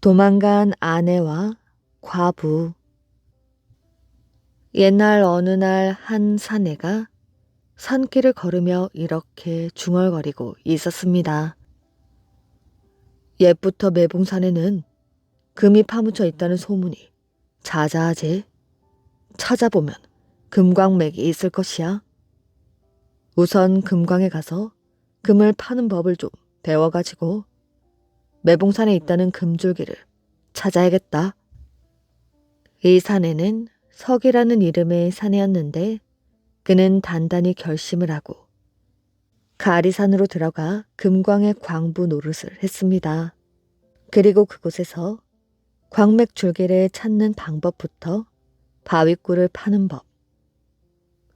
도망간 아내와 과부. 옛날 어느 날 한 사내가 산길을 걸으며 이렇게 중얼거리고 있었습니다. 옛부터 매봉산에는 금이 파묻혀 있다는 소문이 자자하지. 찾아보면 금광맥이 있을 것이야. 우선 금광에 가서 금을 파는 법을 좀 배워가지고 매봉산에 있다는 금줄기를 찾아야겠다. 이 사내는 석이라는 이름의 사내였는데 그는 단단히 결심을 하고 가리산으로 들어가 금광의 광부 노릇을 했습니다. 그리고 그곳에서 광맥 줄기를 찾는 방법부터 바위굴을 파는 법,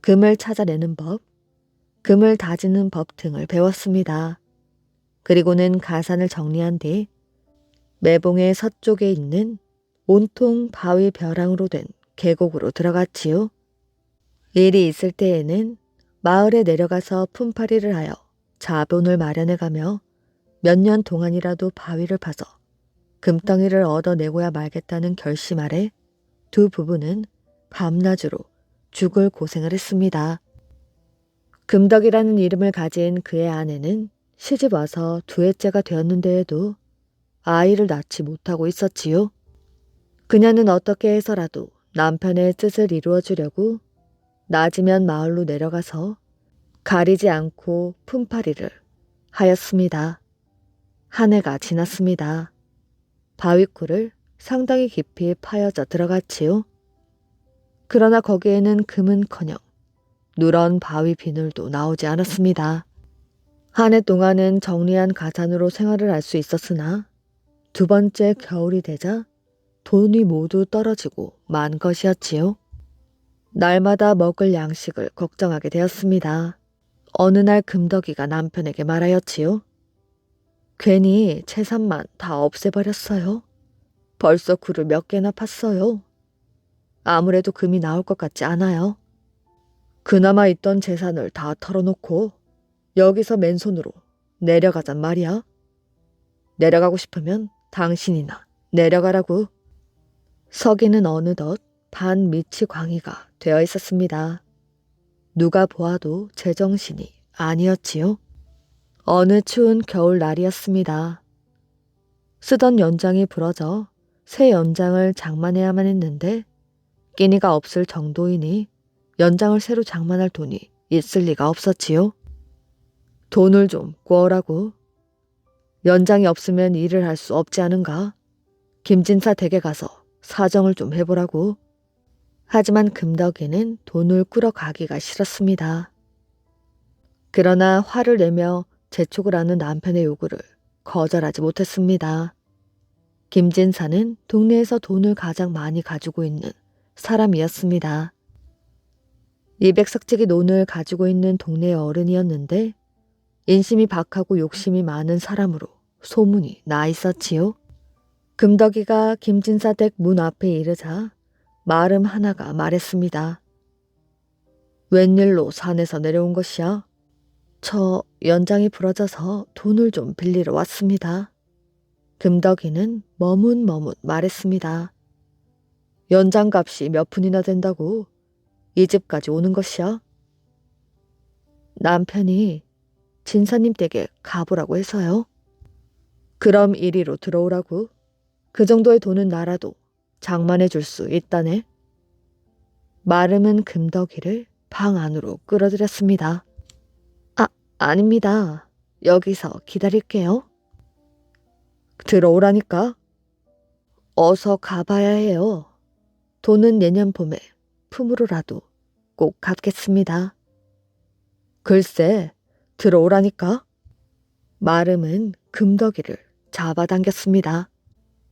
금을 찾아내는 법, 금을 다지는 법 등을 배웠습니다. 그리고는 가산을 정리한 뒤 매봉의 서쪽에 있는 온통 바위 벼랑으로 된 계곡으로 들어갔지요. 일이 있을 때에는 마을에 내려가서 품팔이를 하여 자본을 마련해가며 몇 년 동안이라도 바위를 파서 금덩이를 얻어내고야 말겠다는 결심 아래 두 부부는 밤낮으로 죽을 고생을 했습니다. 금덕이라는 이름을 가진 그의 아내는 시집 와서 두 해째가 되었는데에도 아이를 낳지 못하고 있었지요. 그녀는 어떻게 해서라도 남편의 뜻을 이루어주려고 낮이면 마을로 내려가서 가리지 않고 품팔이를 하였습니다. 한 해가 지났습니다. 바위굴을 상당히 깊이 파여져 들어갔지요. 그러나 거기에는 금은커녕 누런 바위 비늘도 나오지 않았습니다. 한 해 동안은 정리한 가산으로 생활을 할 수 있었으나 두 번째 겨울이 되자 돈이 모두 떨어지고 만 것이었지요. 날마다 먹을 양식을 걱정하게 되었습니다. 어느 날 금덕이가 남편에게 말하였지요. 괜히 재산만 다 없애버렸어요. 벌써 굴을 몇 개나 팠어요. 아무래도 금이 나올 것 같지 않아요. 그나마 있던 재산을 다 털어놓고 여기서 맨손으로 내려가잔 말이야. 내려가고 싶으면 당신이나 내려가라고. 서기는 어느덧 반 미치 광희가 되어 있었습니다. 누가 보아도 제정신이 아니었지요. 어느 추운 겨울 날이었습니다. 쓰던 연장이 부러져 새 연장을 장만해야만 했는데 끼니가 없을 정도이니 연장을 새로 장만할 돈이 있을 리가 없었지요. 돈을 좀 구하라고. 연장이 없으면 일을 할 수 없지 않은가. 김진사 댁에 가서 사정을 좀 해보라고. 하지만 금덕이는 돈을 꾸러 가기가 싫었습니다. 그러나 화를 내며 재촉을 하는 남편의 요구를 거절하지 못했습니다. 김진사는 동네에서 돈을 가장 많이 가지고 있는 사람이었습니다. 200석짜리 논을 가지고 있는 동네의 어른이었는데 인심이 박하고 욕심이 많은 사람으로 소문이 나 있었지요. 금덕이가 김진사 댁 문 앞에 이르자 말음 하나가 말했습니다. 웬일로 산에서 내려온 것이야? 저 연장이 부러져서 돈을 좀 빌리러 왔습니다. 금덕이는 머문머문 말했습니다. 연장값이 몇 푼이나 된다고 이 집까지 오는 것이야? 남편이 진사님 댁에 가보라고 해서요. 그럼 이리로 들어오라고. 그 정도의 돈은 나라도 장만해 줄 수 있다네. 마름은 금덕이를 방 안으로 끌어들였습니다. 아닙니다. 여기서 기다릴게요. 들어오라니까. 어서 가봐야 해요. 돈은 내년 봄에 품으로라도 꼭 갚겠습니다. 글쎄, 들어오라니까. 마름은 금덕이를 잡아당겼습니다.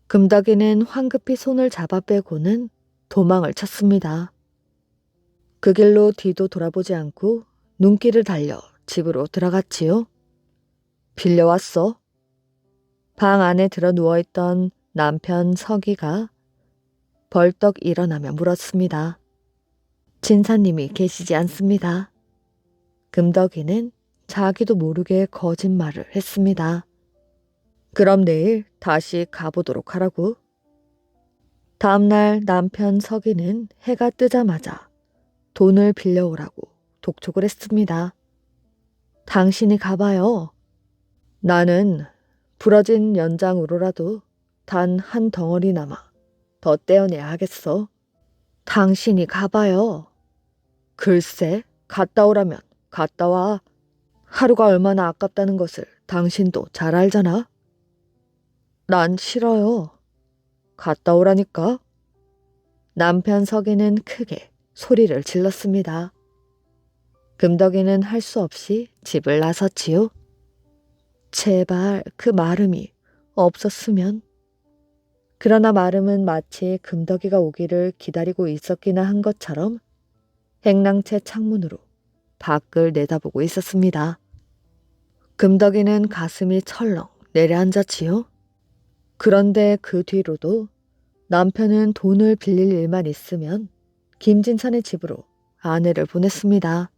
금덕이는 황급히 손을 잡아 빼고는 도망을 쳤습니다. 그 길로 뒤도 돌아보지 않고 눈길을 달려 집으로 들어갔지요. 빌려왔어. 방 안에 들어 누워있던 남편 서기가 벌떡 일어나며 물었습니다. 진사님이 계시지 않습니다. 금덕이는 자기도 모르게 거짓말을 했습니다. 그럼 내일 다시 가보도록 하라고. 다음날 남편 석이는 해가 뜨자마자 돈을 빌려오라고 독촉을 했습니다. 당신이 가봐요. 나는 부러진 연장으로라도 단 한 덩어리나마 더 떼어내야 하겠어. 당신이 가봐요. 글쎄, 갔다 오라면 갔다 와. 하루가 얼마나 아깝다는 것을 당신도 잘 알잖아. 난 싫어요. 갔다 오라니까. 남편 석이는 크게 소리를 질렀습니다. 금덕이는 할 수 없이 집을 나섰지요. 제발 그 마름이 없었으면. 그러나 마름은 마치 금덕이가 오기를 기다리고 있었기나 한 것처럼 행랑채 창문으로 밖을 내다보고 있었습니다. 금덕이는 가슴이 철렁 내려앉았지요. 그런데 그 뒤로도 남편은 돈을 빌릴 일만 있으면 김진산의 집으로 아내를 보냈습니다.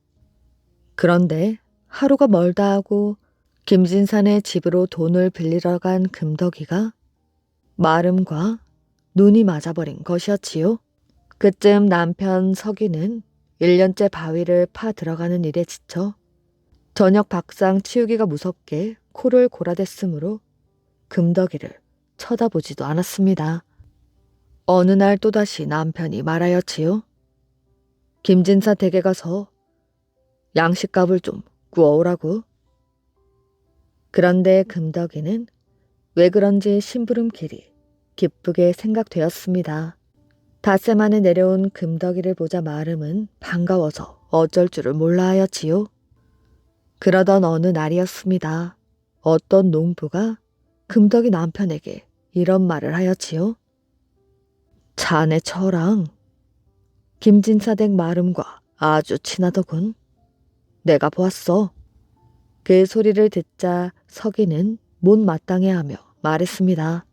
그런데 하루가 멀다 하고 김진산의 집으로 돈을 빌리러 간 금덕이가 마름과 눈이 맞아버린 것이었지요. 그쯤 남편 석이는 1년째 바위를 파 들어가는 일에 지쳐 저녁 밥상 치우기가 무섭게 코를 골아댔으므로 금덕이를 쳐다보지도 않았습니다. 어느 날 또다시 남편이 말하였지요. 김진사 댁에 가서 양식값을 좀 구워오라고. 그런데 금덕이는 왜 그런지 심부름길이 기쁘게 생각되었습니다. 닷새 만에 내려온 금덕이를 보자 마름은 반가워서 어쩔 줄을 몰라 하였지요. 그러던 어느 날이었습니다. 어떤 농부가 금덕이 남편에게 이런 말을 하였지요. 자네 처랑 김진사댁 마름과 아주 친하더군. 내가 보았어. 그 소리를 듣자 석이는 못마땅해하며 말했습니다.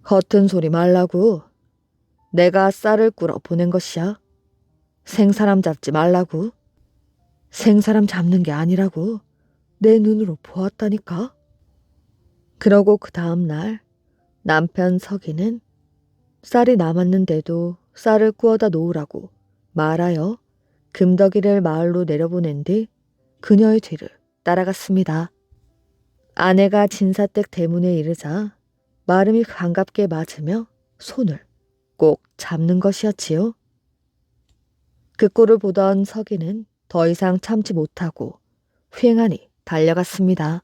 허튼 소리 말라고. 내가 쌀을 꿀어 보낸 것이야. 생사람 잡지 말라고. 생사람 잡는 게 아니라고. 내 눈으로 보았다니까. 그러고 그 다음 날 남편 석이는 쌀이 남았는데도 쌀을 구워다 놓으라고 말하여 금덕이를 마을로 내려보낸 뒤 그녀의 뒤를 따라갔습니다. 아내가 진사댁 대문에 이르자 마름이 반갑게 맞으며 손을 꼭 잡는 것이었지요. 그 꼴을 보던 석이는 더 이상 참지 못하고 휑하니 달려갔습니다.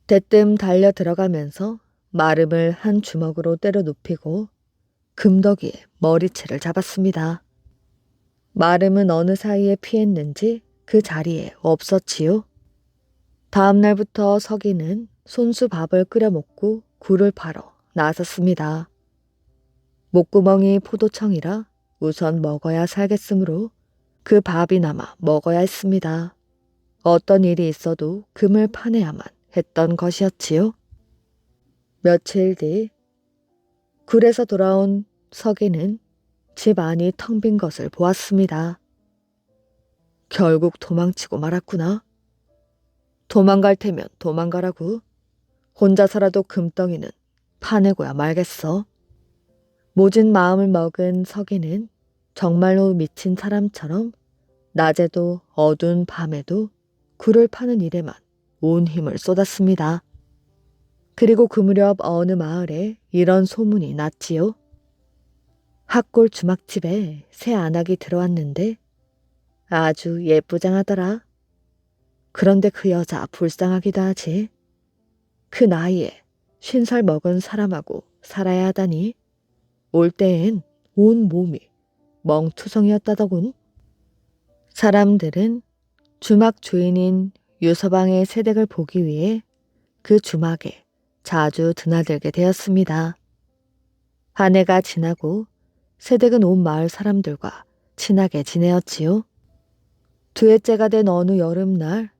대뜸 달려 들어가면서 마름을 한 주먹으로 때려 눕히고 금덕이의 머리채를 잡았습니다. 마름은 어느 사이에 피했는지 그 자리에 없었지요. 다음 날부터 석이는 손수 밥을 끓여 먹고 굴을 팔어 나섰습니다. 목구멍이 포도청이라 우선 먹어야 살겠으므로 그 밥이나마 먹어야 했습니다. 어떤 일이 있어도 금을 파내야만 했던 것이었지요. 며칠 뒤 굴에서 돌아온 석이는 집 안이 텅 빈 것을 보았습니다. 결국 도망치고 말았구나. 도망갈 테면 도망가라고. 혼자서라도 금덩이는 파내고야 말겠어. 모진 마음을 먹은 석이는 정말로 미친 사람처럼 낮에도 어두운 밤에도 굴을 파는 일에만 온 힘을 쏟았습니다. 그리고 그 무렵 어느 마을에 이런 소문이 났지요. 학골 주막집에 새 안악이 들어왔는데 아주 예쁘장하더라. 그런데 그 여자 불쌍하기도 하지. 그 나이에 50살 먹은 사람하고 살아야 하다니 올 때엔 온 몸이 멍투성이었다더군. 사람들은 주막 주인인 유서방의 새댁을 보기 위해 그 주막에 자주 드나들게 되었습니다. 한 해가 지나고 새댁은 온 마을 사람들과 친하게 지내었지요. 두 해째가 된 어느 여름날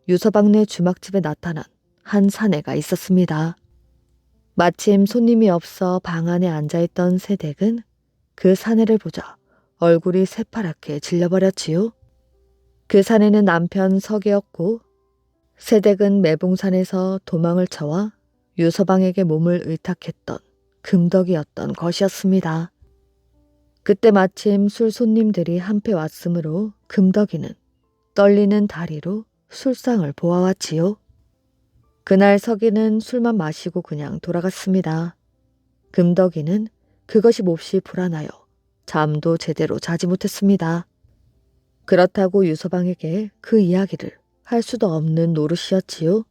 유서방네 주막집에 나타난 한 사내가 있었습니다. 마침 손님이 없어 방 안에 앉아있던 새댁은 그 사내를 보자 얼굴이 새파랗게 질려버렸지요. 그 사내는 남편 석이었고 새댁은 매봉산에서 도망을 쳐와 유서방에게 몸을 의탁했던 금덕이었던 것이었습니다. 그때 마침 술 손님들이 한패 왔으므로 금덕이는 떨리는 다리로 술상을 보아왔지요. 그날 서기는 술만 마시고 그냥 돌아갔습니다. 금덕이는 그것이 몹시 불안하여 잠도 제대로 자지 못했습니다. 그렇다고 유서방에게 그 이야기를 할 수도 없는 노릇이었지요.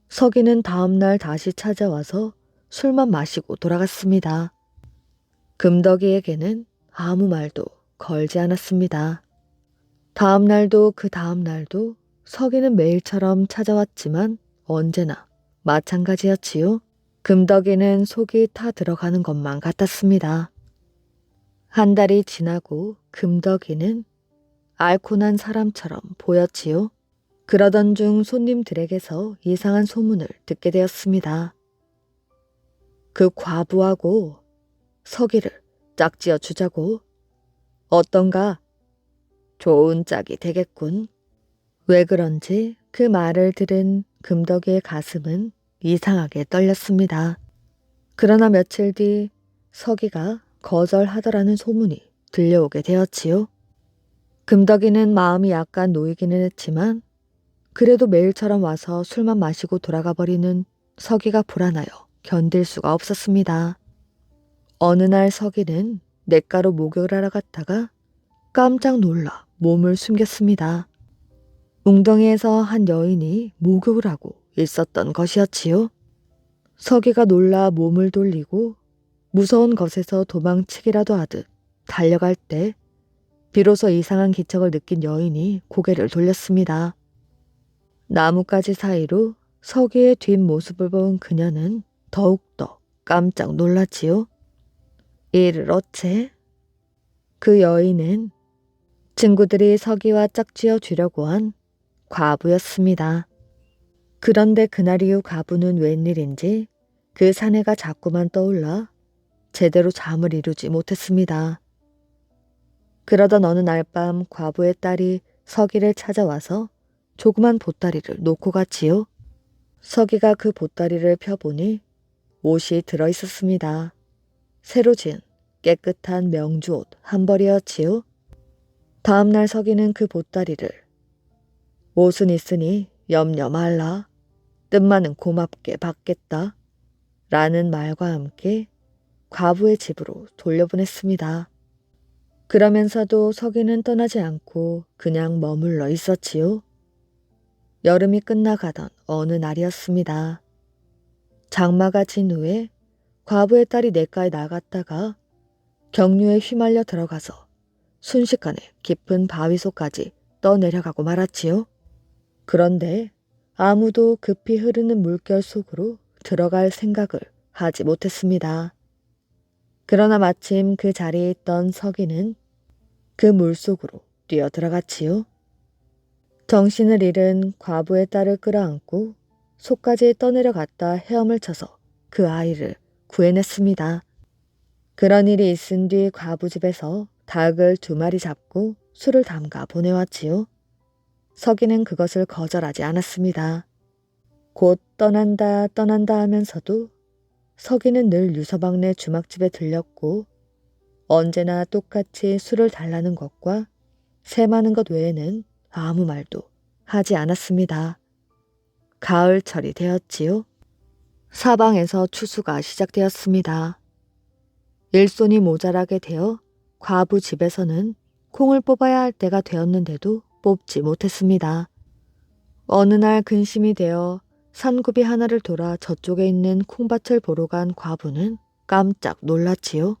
서기는 다음날 다시 찾아와서 술만 마시고 돌아갔습니다. 금덕이에게는 아무 말도 걸지 않았습니다. 다음날도 그 다음날도 서기는 매일처럼 찾아왔지만 언제나 마찬가지였지요. 금덕이는 속이 타 들어가는 것만 같았습니다. 한 달이 지나고 금덕이는 앓고 난 사람처럼 보였지요. 그러던 중 손님들에게서 이상한 소문을 듣게 되었습니다. 그 과부하고 서기를 짝지어 주자고. 어떤가? 좋은 짝이 되겠군. 왜 그런지 그 말을 들은 금덕이의 가슴은 이상하게 떨렸습니다. 그러나 며칠 뒤 서기가 거절하더라는 소문이 들려오게 되었지요. 금덕이는 마음이 약간 놓이기는 했지만 그래도 매일처럼 와서 술만 마시고 돌아가 버리는 서기가 불안하여 견딜 수가 없었습니다. 어느 날 서기는 냇가로 목욕을 하러 갔다가 깜짝 놀라 몸을 숨겼습니다. 웅덩이에서 한 여인이 목욕을 하고 있었던 것이었지요. 서기가 놀라 몸을 돌리고 무서운 것에서 도망치기라도 하듯 달려갈 때 비로소 이상한 기척을 느낀 여인이 고개를 돌렸습니다. 나뭇가지 사이로 서기의 뒷모습을 본 그녀는 더욱더 깜짝 놀랐지요. 이를 어째? 그 여인은 친구들이 서기와 짝지어 주려고 한 과부였습니다. 그런데 그날 이후 과부는 웬일인지 그 사내가 자꾸만 떠올라 제대로 잠을 이루지 못했습니다. 그러던 어느 날 밤 과부의 딸이 서기를 찾아와서 조그만 보따리를 놓고 갔지요. 서기가 그 보따리를 펴보니 옷이 들어있었습니다. 새로 지은 깨끗한 명주옷 한 벌이었지요. 다음날 서기는 그 보따리를 옷은 있으니 염려 말라. 뜻만은 고맙게 받겠다. 라는 말과 함께 과부의 집으로 돌려보냈습니다. 그러면서도 서기는 떠나지 않고 그냥 머물러 있었지요. 여름이 끝나가던 어느 날이었습니다. 장마가 진 후에 과부의 딸이 냇가에 나갔다가 경류에 휘말려 들어가서 순식간에 깊은 바위 속까지 떠내려가고 말았지요. 그런데 아무도 급히 흐르는 물결 속으로 들어갈 생각을 하지 못했습니다. 그러나 마침 그 자리에 있던 서기는 그 물속으로 뛰어 들어갔지요. 정신을 잃은 과부의 딸을 끌어안고 속까지 떠내려갔다 헤엄을 쳐서 그 아이를 구해냈습니다. 그런 일이 있은 뒤 과부 집에서 닭을 2마리 잡고 술을 담가 보내왔지요. 서기는 그것을 거절하지 않았습니다. 곧 떠난다 하면서도 서기는 늘 유서방네 주막집에 들렸고 언제나 똑같이 술을 달라는 것과 새마는 것 외에는 아무 말도 하지 않았습니다. 가을철이 되었지요. 사방에서 추수가 시작되었습니다. 일손이 모자라게 되어 과부 집에서는 콩을 뽑아야 할 때가 되었는데도 뽑지 못했습니다. 어느 날 근심이 되어 산굽이 하나를 돌아 저쪽에 있는 콩밭을 보러 간 과부는 깜짝 놀랐지요.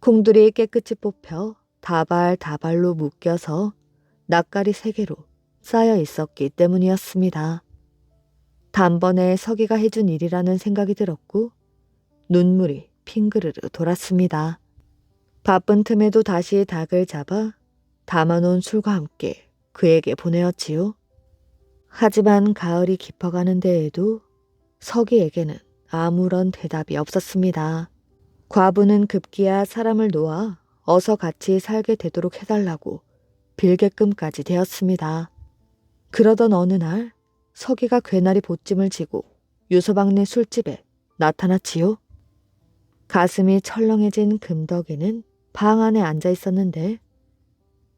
콩들이 깨끗이 뽑혀 다발로 묶여서 낯가리 3개로 쌓여 있었기 때문이었습니다. 단번에 서기가 해준 일이라는 생각이 들었고 눈물이 핑그르르 돌았습니다. 바쁜 틈에도 다시 닭을 잡아 담아놓은 술과 함께 그에게 보내었지요. 하지만 가을이 깊어가는 데에도 서기에게는 아무런 대답이 없었습니다. 과부는 급기야 사람을 놓아 어서 같이 살게 되도록 해달라고 빌게끔까지 되었습니다. 그러던 어느 날 서기가 괴나리 보찜을 지고 유서방네 술집에 나타났지요. 가슴이 철렁해진 금덕이는 방 안에 앉아 있었는데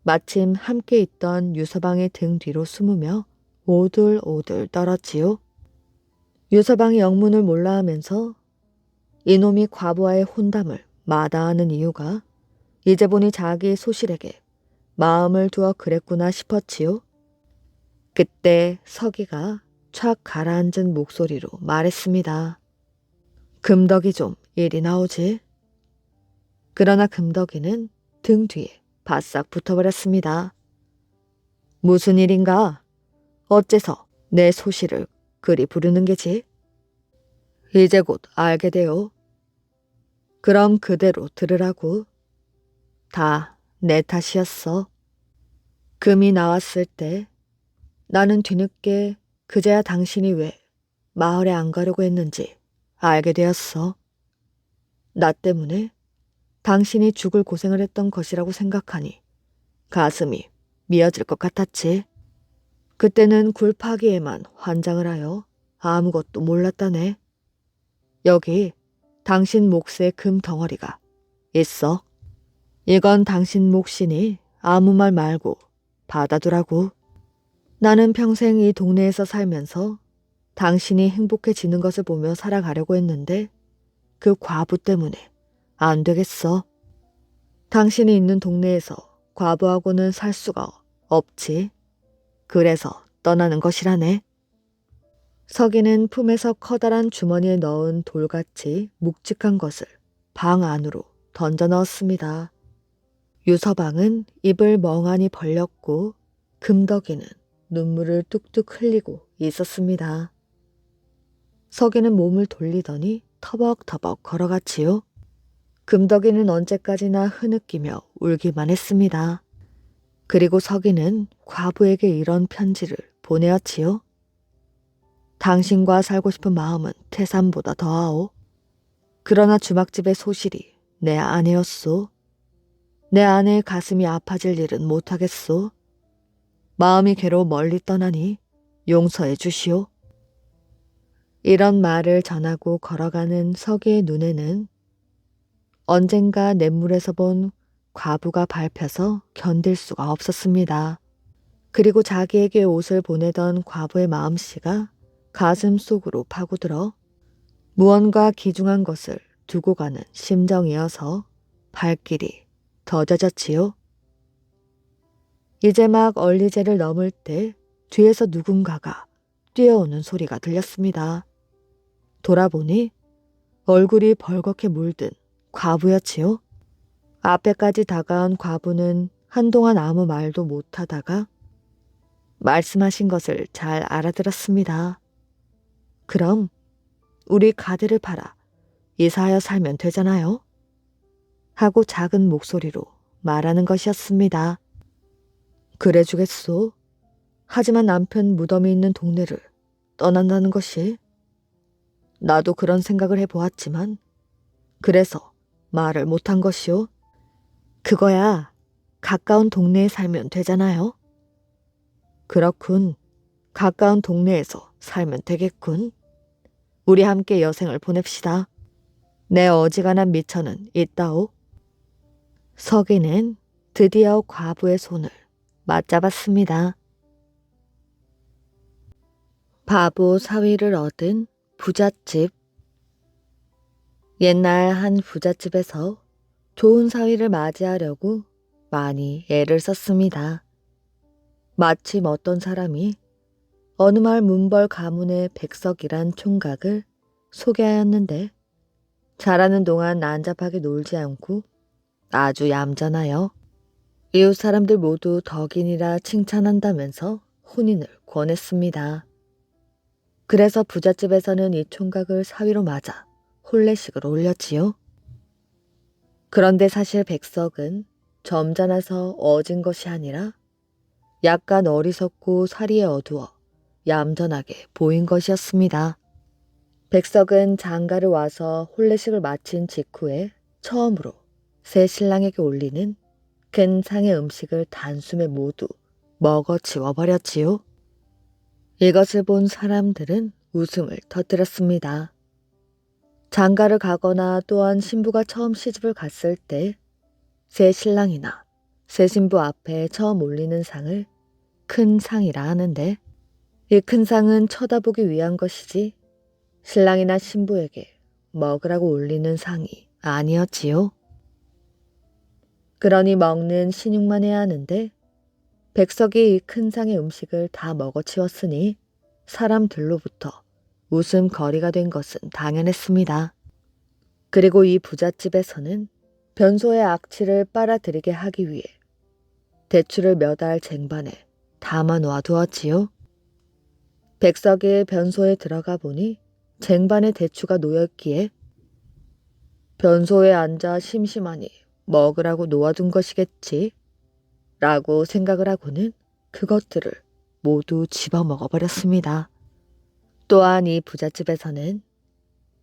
마침 함께 있던 유서방의 등 뒤로 숨으며 오들오들 떨었지요. 유서방이 영문을 몰라 하면서 이놈이 과부와의 혼담을 마다하는 이유가 이제 보니 자기 소실에게 마음을 두어 그랬구나 싶었지요. 그때 서기가 촥 가라앉은 목소리로 말했습니다. 금덕이 좀 이리 나오지. 그러나 금덕이는 등 뒤에 바싹 붙어버렸습니다. 무슨 일인가? 어째서 내 소실을 그리 부르는 게지? 이제 곧 알게 돼요. 그럼 그대로 들으라고. 다 내 탓이었어. 금이 나왔을 때 나는 뒤늦게 그제야 당신이 왜 마을에 안 가려고 했는지 알게 되었어. 나 때문에 당신이 죽을 고생을 했던 것이라고 생각하니 가슴이 미어질 것 같았지. 그때는 굴파기에만 환장을 하여 아무것도 몰랐다네. 여기 당신 몫의 금 덩어리가 있어. 이건 당신 몫이니 아무 말 말고 받아두라고. 나는 평생 이 동네에서 살면서 당신이 행복해지는 것을 보며 살아가려고 했는데 그 과부 때문에 안 되겠어. 당신이 있는 동네에서 과부하고는 살 수가 없지. 그래서 떠나는 것이라네. 서기는 품에서 커다란 주머니에 넣은 돌같이 묵직한 것을 방 안으로 던져 넣었습니다. 유서방은 입을 멍하니 벌렸고 금덕이는 눈물을 뚝뚝 흘리고 있었습니다. 서기는 몸을 돌리더니 터벅터벅 걸어갔지요. 금덕이는 언제까지나 흐느끼며 울기만 했습니다. 그리고 서기는 과부에게 이런 편지를 보내었지요. 당신과 살고 싶은 마음은 태산보다 더하오. 그러나 주막집의 소실이 내 아내였소. 내 아내의 가슴이 아파질 일은 못하겠소. 마음이 괴로워 멀리 떠나니 용서해 주시오. 이런 말을 전하고 걸어가는 서기의 눈에는 언젠가 냇물에서 본 과부가 밟혀서 견딜 수가 없었습니다. 그리고 자기에게 옷을 보내던 과부의 마음씨가 가슴 속으로 파고들어 무언가 기중한 것을 두고 가는 심정이어서 발길이 더 젖었지요. 이제 막 얼리제를 넘을 때 뒤에서 누군가가 뛰어오는 소리가 들렸습니다. 돌아보니 얼굴이 벌겋게 물든 과부였지요. 앞에까지 다가온 과부는 한동안 아무 말도 못하다가 말씀하신 것을 잘 알아들었습니다. 그럼 우리 가드를 팔아 이사하여 살면 되잖아요. 하고 작은 목소리로 말하는 것이었습니다. 그래 주겠소. 하지만 남편 무덤이 있는 동네를 떠난다는 것이 나도 그런 생각을 해보았지만 그래서 말을 못한 것이오. 그거야 가까운 동네에 살면 되잖아요. 그렇군. 가까운 동네에서 살면 되겠군. 우리 함께 여생을 보냅시다. 내 어지간한 미처는 있다오. 서기는 드디어 과부의 손을 맞잡았습니다. 바보 사위를 얻은 부잣집. 옛날 한 부잣집에서 좋은 사위를 맞이하려고 많이 애를 썼습니다. 마침 어떤 사람이 어느 마을 문벌 가문의 백석이란 총각을 소개하였는데 자라는 동안 난잡하게 놀지 않고 아주 얌전하여 이웃 사람들 모두 덕인이라 칭찬한다면서 혼인을 권했습니다. 그래서 부잣집에서는 이 총각을 사위로 맞아 혼례식을 올렸지요. 그런데 사실 백석은 점잖아서 어진 것이 아니라 약간 어리석고 사리에 어두워 얌전하게 보인 것이었습니다. 백석은 장가를 와서 혼례식을 마친 직후에 처음으로 새 신랑에게 올리는 큰 상의 음식을 단숨에 모두 먹어치워 버렸지요. 이것을 본 사람들은 웃음을 터뜨렸습니다. 장가를 가거나 또한 신부가 처음 시집을 갔을 때 새 신랑이나 새 신부 앞에 처음 올리는 상을 큰 상이라 하는데 이 큰 상은 쳐다보기 위한 것이지 신랑이나 신부에게 먹으라고 올리는 상이 아니었지요. 그러니 먹는 신용만 해야 하는데 백석이 이 큰 상의 음식을 다 먹어치웠으니 사람들로부터 웃음거리가 된 것은 당연했습니다. 그리고 이 부잣집에서는 변소의 악취를 빨아들이게 하기 위해 대추를 몇 알 쟁반에 담아 놓아 두었지요. 백석이 변소에 들어가 보니 쟁반에 대추가 놓였기에 변소에 앉아 심심하니 먹으라고 놓아둔 것이겠지 라고 생각을 하고는 그것들을 모두 집어먹어버렸습니다. 또한 이 부잣집에서는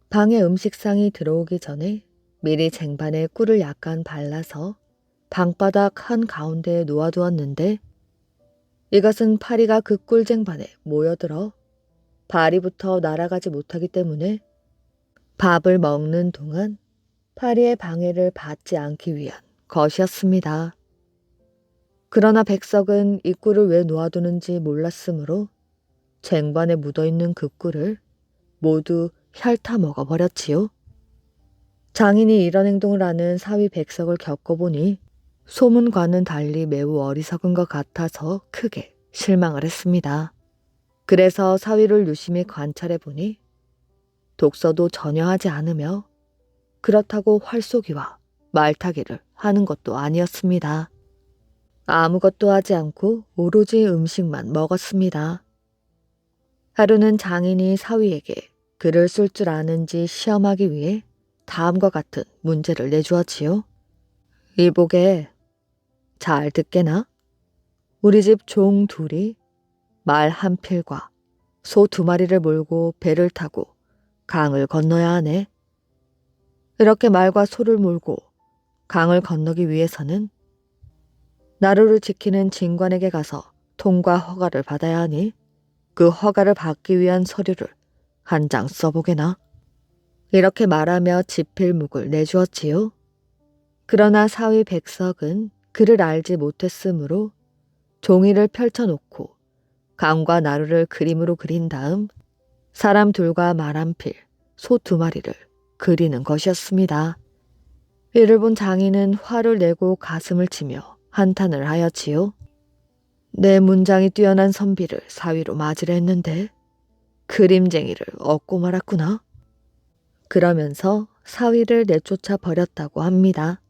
방에 음식상이 들어오기 전에 미리 쟁반에 꿀을 약간 발라서 방바닥 한가운데에 놓아두었는데 이것은 파리가 그 꿀쟁반에 모여들어 파리부터 날아가지 못하기 때문에 밥을 먹는 동안 파리의 방해를 받지 않기 위한 것이었습니다. 그러나 백석은 이 꿀을 왜 놓아두는지 몰랐으므로 쟁반에 묻어있는 그 꿀을 모두 핥아 먹어버렸지요. 장인이 이런 행동을 하는 사위 백석을 겪어보니 소문과는 달리 매우 어리석은 것 같아서 크게 실망을 했습니다. 그래서 사위를 유심히 관찰해보니 독서도 전혀 하지 않으며 그렇다고 활쏘기와 말타기를 하는 것도 아니었습니다. 아무것도 하지 않고 오로지 음식만 먹었습니다. 하루는 장인이 사위에게 글을 쓸 줄 아는지 시험하기 위해 다음과 같은 문제를 내주었지요. 이보게, 잘 듣게나? 우리 집 종 둘이 말 한 필과 소 두 마리를 몰고 배를 타고 강을 건너야 하네. 이렇게 말과 소를 몰고 강을 건너기 위해서는 나루를 지키는 진관에게 가서 통과 허가를 받아야 하니 그 허가를 받기 위한 서류를 한 장 써보게나. 이렇게 말하며 지필묵을 내주었지요. 그러나 사위 백석은 그를 알지 못했으므로 종이를 펼쳐놓고 강과 나루를 그림으로 그린 다음 사람 둘과 말 한 필, 소 두 마리를 그리는 것이었습니다. 이를 본 장인은 화를 내고 가슴을 치며 한탄을 하였지요. 내 문장이 뛰어난 선비를 사위로 맞으려 했는데 그림쟁이를 얻고 말았구나. 그러면서 사위를 내쫓아 버렸다고 합니다.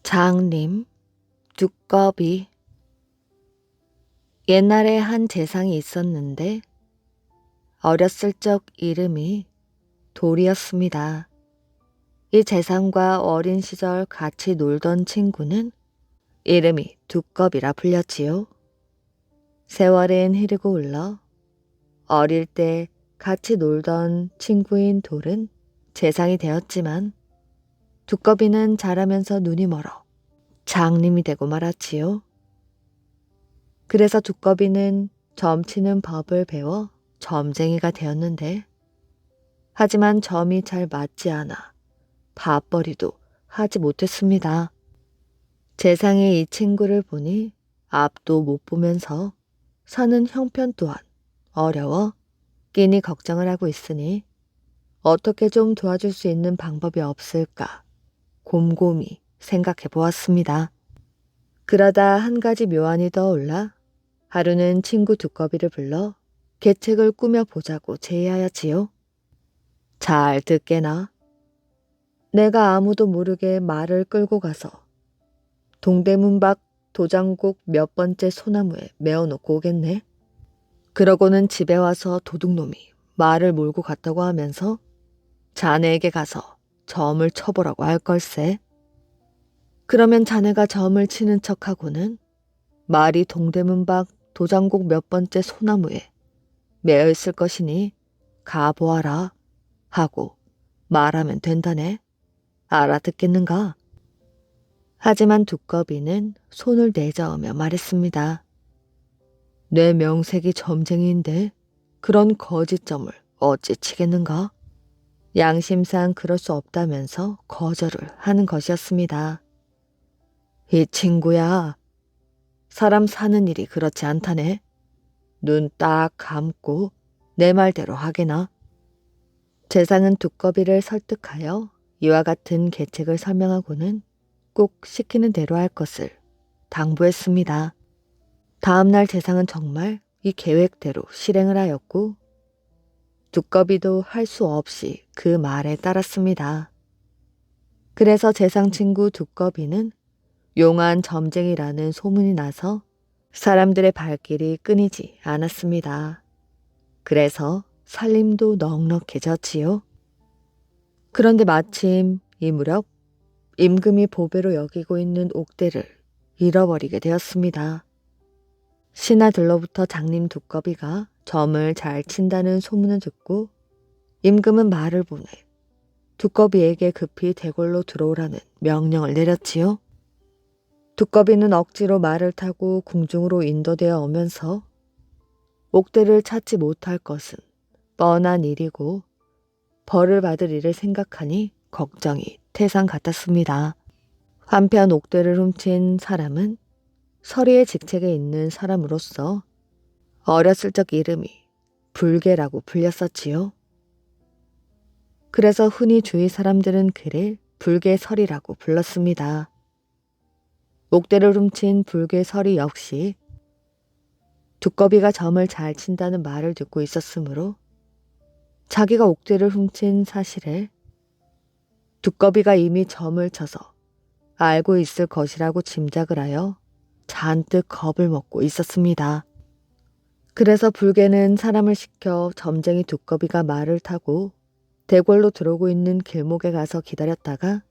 장님, 두꺼비. 옛날에 한 재상이 있었는데 어렸을 적 이름이 돌이었습니다. 이 재상과 어린 시절 같이 놀던 친구는 이름이 두꺼비라 불렸지요. 세월은 흐르고 흘러 어릴 때 같이 놀던 친구인 돌은 재상이 되었지만 두꺼비는 자라면서 눈이 멀어 장님이 되고 말았지요. 그래서 두꺼비는 점치는 법을 배워 점쟁이가 되었는데 하지만 점이 잘 맞지 않아 밥벌이도 하지 못했습니다. 재상이 이 친구를 보니 앞도 못 보면서 사는 형편 또한 어려워 끼니 걱정을 하고 있으니 어떻게 좀 도와줄 수 있는 방법이 없을까 곰곰이 생각해 보았습니다. 그러다 한 가지 묘안이 떠올라 하루는 친구 두꺼비를 불러 계책을 꾸며보자고 제의하였지요. 잘 듣게나. 내가 아무도 모르게 말을 끌고 가서 동대문 밖 도장국 몇 번째 소나무에 메어놓고 오겠네. 그러고는 집에 와서 도둑놈이 말을 몰고 갔다고 하면서 자네에게 가서 점을 쳐보라고 할 걸세. 그러면 자네가 점을 치는 척하고는 말이 동대문 밖 도장국 몇 번째 소나무에 매어 있을 것이니 가보아라 하고 말하면 된다네. 알아듣겠는가? 하지만 두꺼비는 손을 내저으며 말했습니다. 내 명색이 점쟁이인데 그런 거짓점을 어찌 치겠는가? 양심상 그럴 수 없다면서 거절을 하는 것이었습니다. 이 친구야, 사람 사는 일이 그렇지 않다네. 눈 딱 감고 내 말대로 하게나. 재상은 두꺼비를 설득하여 이와 같은 계책을 설명하고는 꼭 시키는 대로 할 것을 당부했습니다. 다음날 재상은 정말 이 계획대로 실행을 하였고 두꺼비도 할 수 없이 그 말에 따랐습니다. 그래서 재상 친구 두꺼비는 용한 점쟁이라는 소문이 나서 사람들의 발길이 끊이지 않았습니다. 그래서 살림도 넉넉해졌지요. 그런데 마침 이 무렵 임금이 보배로 여기고 있는 옥대를 잃어버리게 되었습니다. 신하들로부터 장님 두꺼비가 점을 잘 친다는 소문을 듣고 임금은 말을 보내 두꺼비에게 급히 대궐로 들어오라는 명령을 내렸지요. 두꺼비는 억지로 말을 타고 궁중으로 인도되어 오면서 옥대를 찾지 못할 것은 뻔한 일이고 벌을 받을 일을 생각하니 걱정이 태산 같았습니다. 한편 옥대를 훔친 사람은 서리의 직책에 있는 사람으로서 어렸을 적 이름이 불개라고 불렸었지요. 그래서 흔히 주위 사람들은 그를 불개설이라고 불렀습니다. 옥대를 훔친 불개설이 역시 두꺼비가 점을 잘 친다는 말을 듣고 있었으므로 자기가 옥대를 훔친 사실을 두꺼비가 이미 점을 쳐서 알고 있을 것이라고 짐작을 하여 잔뜩 겁을 먹고 있었습니다. 그래서 불개는 사람을 시켜 점쟁이 두꺼비가 말을 타고 대궐로 들어오고 있는 길목에 가서 기다렸다가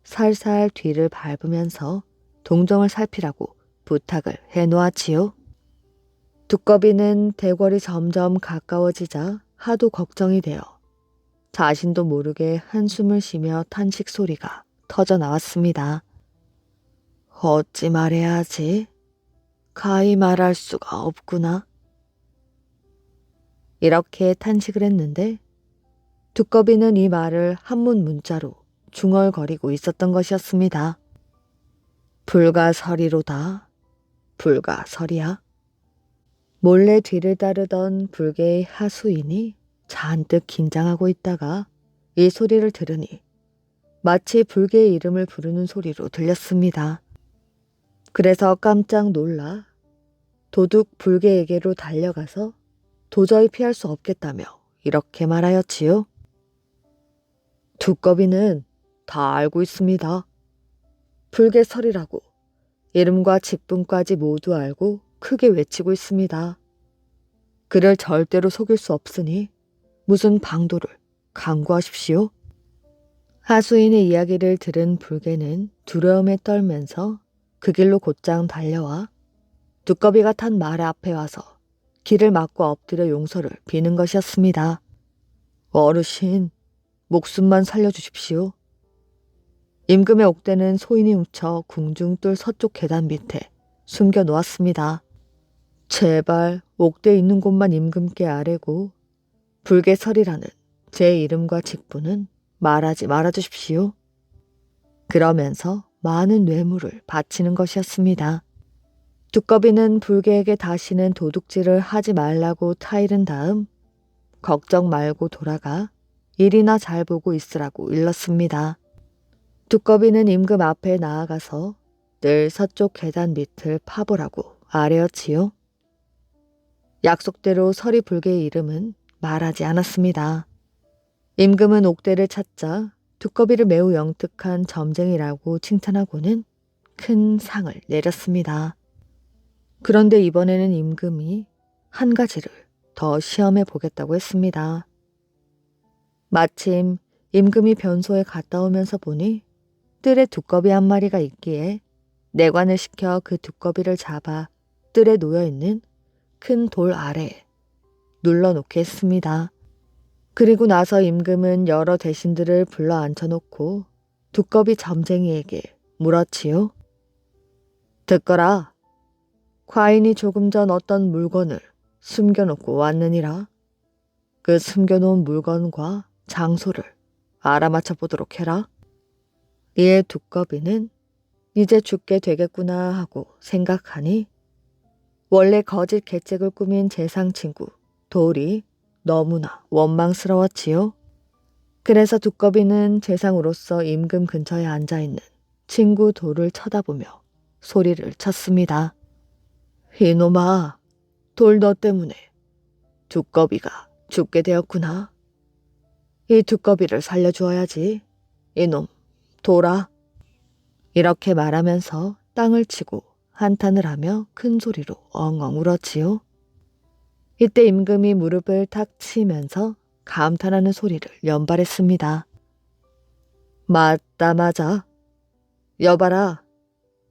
살살 뒤를 밟으면서 동정을 살피라고 부탁을 해놓았지요. 두꺼비는 대궐이 점점 가까워지자 하도 걱정이 되어 자신도 모르게 한숨을 쉬며 탄식 소리가 터져 나왔습니다. 어찌 말해야 하지? 가히 말할 수가 없구나. 이렇게 탄식을 했는데 두꺼비는 이 말을 한문 문자로 중얼거리고 있었던 것이었습니다. 불가서리로다. 불가서리야. 몰래 뒤를 따르던 불개의 하수인이 잔뜩 긴장하고 있다가 이 소리를 들으니 마치 불개의 이름을 부르는 소리로 들렸습니다. 그래서 깜짝 놀라 도둑 불개에게로 달려가서 도저히 피할 수 없겠다며 이렇게 말하였지요. 두꺼비는 다 알고 있습니다. 불개설이라고 이름과 직분까지 모두 알고 크게 외치고 있습니다. 그를 절대로 속일 수 없으니 무슨 방도를 강구하십시오. 하수인의 이야기를 들은 불개는 두려움에 떨면서 그 길로 곧장 달려와 두꺼비가 탄 말 앞에 와서 길을 막고 엎드려 용서를 비는 것이었습니다. 어르신, 목숨만 살려주십시오. 임금의 옥대는 소인이 훔쳐 궁중뜰 서쪽 계단 밑에 숨겨 놓았습니다. 제발 옥대 있는 곳만 임금께 아뢰고 불개설이라는 제 이름과 직분은 말하지 말아주십시오. 그러면서 많은 뇌물을 바치는 것이었습니다. 두꺼비는 불개에게 다시는 도둑질을 하지 말라고 타이른 다음 걱정 말고 돌아가 일이나 잘 보고 있으라고 일렀습니다. 두꺼비는 임금 앞에 나아가서 늘 서쪽 계단 밑을 파보라고 아뢰었지요. 약속대로 서리 불개의 이름은 말하지 않았습니다. 임금은 옥대를 찾자 두꺼비를 매우 영특한 점쟁이라고 칭찬하고는 큰 상을 내렸습니다. 그런데 이번에는 임금이 한 가지를 더 시험해 보겠다고 했습니다. 마침 임금이 변소에 갔다 오면서 보니 뜰에 두꺼비 한 마리가 있기에 내관을 시켜 그 두꺼비를 잡아 뜰에 놓여있는 큰 돌 아래에 눌러놓게 했습니다. 그리고 나서 임금은 여러 대신들을 불러 앉혀놓고 두꺼비 점쟁이에게 물었지요. 듣거라. 과인이 조금 전 어떤 물건을 숨겨놓고 왔느니라. 그 숨겨놓은 물건과 장소를 알아맞혀 보도록 해라. 이에 두꺼비는 이제 죽게 되겠구나 하고 생각하니 원래 거짓 계책을 꾸민 재상 친구 돌이 너무나 원망스러웠지요. 그래서 두꺼비는 재상으로서 임금 근처에 앉아있는 친구 돌을 쳐다보며 소리를 쳤습니다. 이놈아, 돌 너 때문에 두꺼비가 죽게 되었구나. 이 두꺼비를 살려주어야지. 이놈, 돌아. 이렇게 말하면서 땅을 치고 한탄을 하며 큰 소리로 엉엉 울었지요. 이때 임금이 무릎을 탁 치면서 감탄하는 소리를 연발했습니다. 맞다 맞아. 여봐라.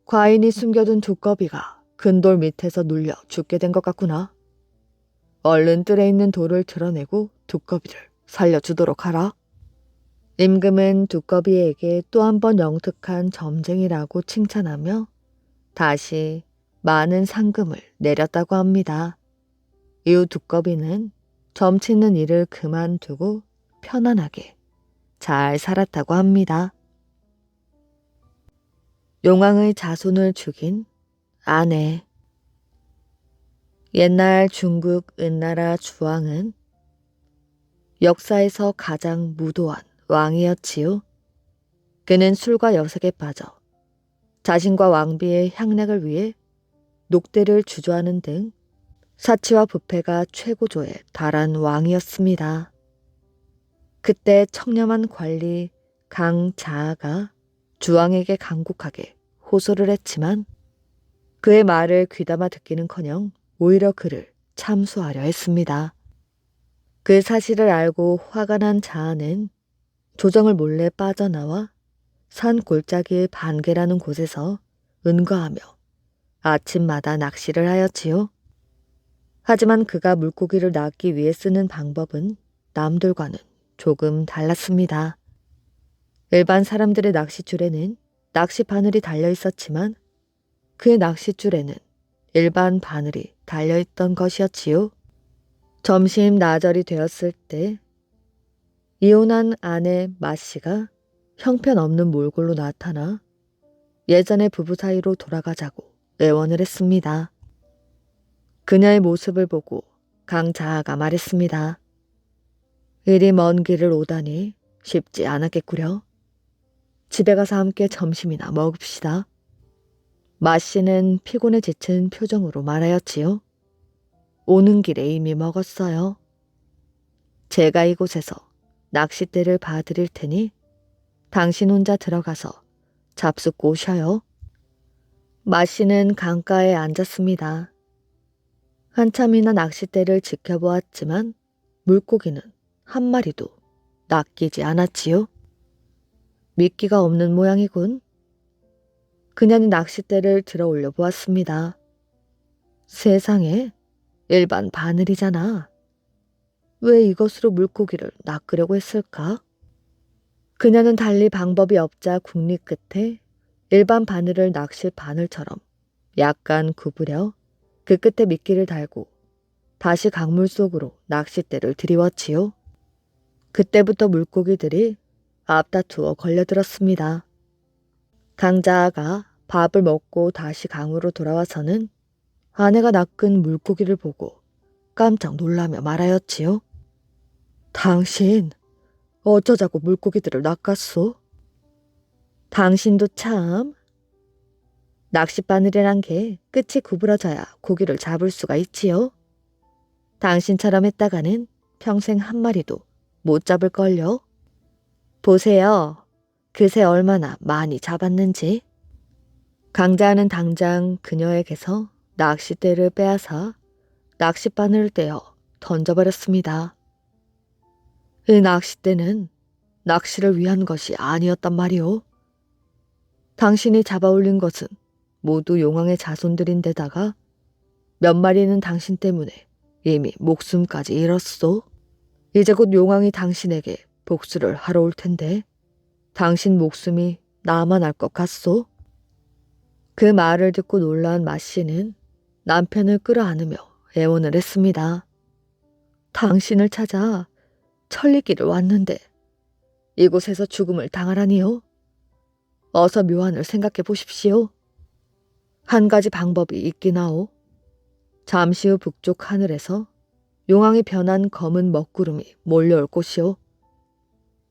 과인이 숨겨둔 두꺼비가 큰 돌 밑에서 눌려 죽게 된 것 같구나. 얼른 뜰에 있는 돌을 드러내고 두꺼비를 살려주도록 하라. 임금은 두꺼비에게 또 한 번 영특한 점쟁이라고 칭찬하며 다시 많은 상금을 내렸다고 합니다. 이후 두꺼비는 점치는 일을 그만두고 편안하게 잘 살았다고 합니다. 용왕의 자손을 죽인 아내. 옛날 중국 은나라 주왕은 역사에서 가장 무도한 왕이었지요. 그는 술과 여색에 빠져 자신과 왕비의 향락을 위해 녹대를 주저하는 등 사치와 부패가 최고조에 달한 왕이었습니다. 그때 청렴한 관리 강자아가 주왕에게 간곡하게 호소를 했지만 그의 말을 귀담아 듣기는커녕 오히려 그를 참수하려 했습니다. 그 사실을 알고 화가 난 자아는 조정을 몰래 빠져나와 산 골짜기의 반개라는 곳에서 은거하며 아침마다 낚시를 하였지요. 하지만 그가 물고기를 낚기 위해 쓰는 방법은 남들과는 조금 달랐습니다. 일반 사람들의 낚싯줄에는 낚시 바늘이 달려 있었지만 그의 낚싯줄에는 일반 바늘이 달려있던 것이었지요. 점심 나절이 되었을 때 이혼한 아내 마씨가 형편없는 몰골로 나타나 예전의 부부 사이로 돌아가자고 애원을 했습니다. 그녀의 모습을 보고 강자아가 말했습니다. 이리 먼 길을 오다니 쉽지 않았겠구려. 집에 가서 함께 점심이나 먹읍시다. 마씨는 피곤에 지친 표정으로 말하였지요. 오는 길에 이미 먹었어요. 제가 이곳에서 낚싯대를 봐드릴 테니 당신 혼자 들어가서 잡숫고 오셔요. 마씨는 강가에 앉았습니다. 한참이나 낚싯대를 지켜보았지만 물고기는 한 마리도 낚이지 않았지요. 미끼가 없는 모양이군. 그녀는 낚싯대를 들어 올려 보았습니다. 세상에, 일반 바늘이잖아. 왜 이것으로 물고기를 낚으려고 했을까? 그녀는 달리 방법이 없자 궁리 끝에 일반 바늘을 낚시 바늘처럼 약간 구부려 그 끝에 미끼를 달고 다시 강물 속으로 낚싯대를 들이웠지요. 그때부터 물고기들이 앞다투어 걸려들었습니다. 강자아가 밥을 먹고 다시 강으로 돌아와서는 아내가 낚은 물고기를 보고 깜짝 놀라며 말하였지요. 당신 어쩌자고 물고기들을 낚았소? 당신도 참. 낚싯바늘이란 게 끝이 구부러져야 고기를 잡을 수가 있지요. 당신처럼 했다가는 평생 한 마리도 못 잡을걸요. 보세요. 그새 얼마나 많이 잡았는지. 강자는 당장 그녀에게서 낚싯대를 빼앗아 낚싯바늘을 떼어 던져버렸습니다. 이 낚싯대는 낚시를 위한 것이 아니었단 말이오. 당신이 잡아올린 것은 모두 용왕의 자손들인데다가 몇 마리는 당신 때문에 이미 목숨까지 잃었소. 이제 곧 용왕이 당신에게 복수를 하러 올 텐데 당신 목숨이 나만 알 것 같소? 그 말을 듣고 놀란 마씨는 남편을 끌어안으며 애원을 했습니다. 당신을 찾아 천리길을 왔는데 이곳에서 죽음을 당하라니요? 어서 묘안을 생각해 보십시오. 한 가지 방법이 있긴 하오. 잠시 후 북쪽 하늘에서 용왕이 변한 검은 먹구름이 몰려올 곳이오.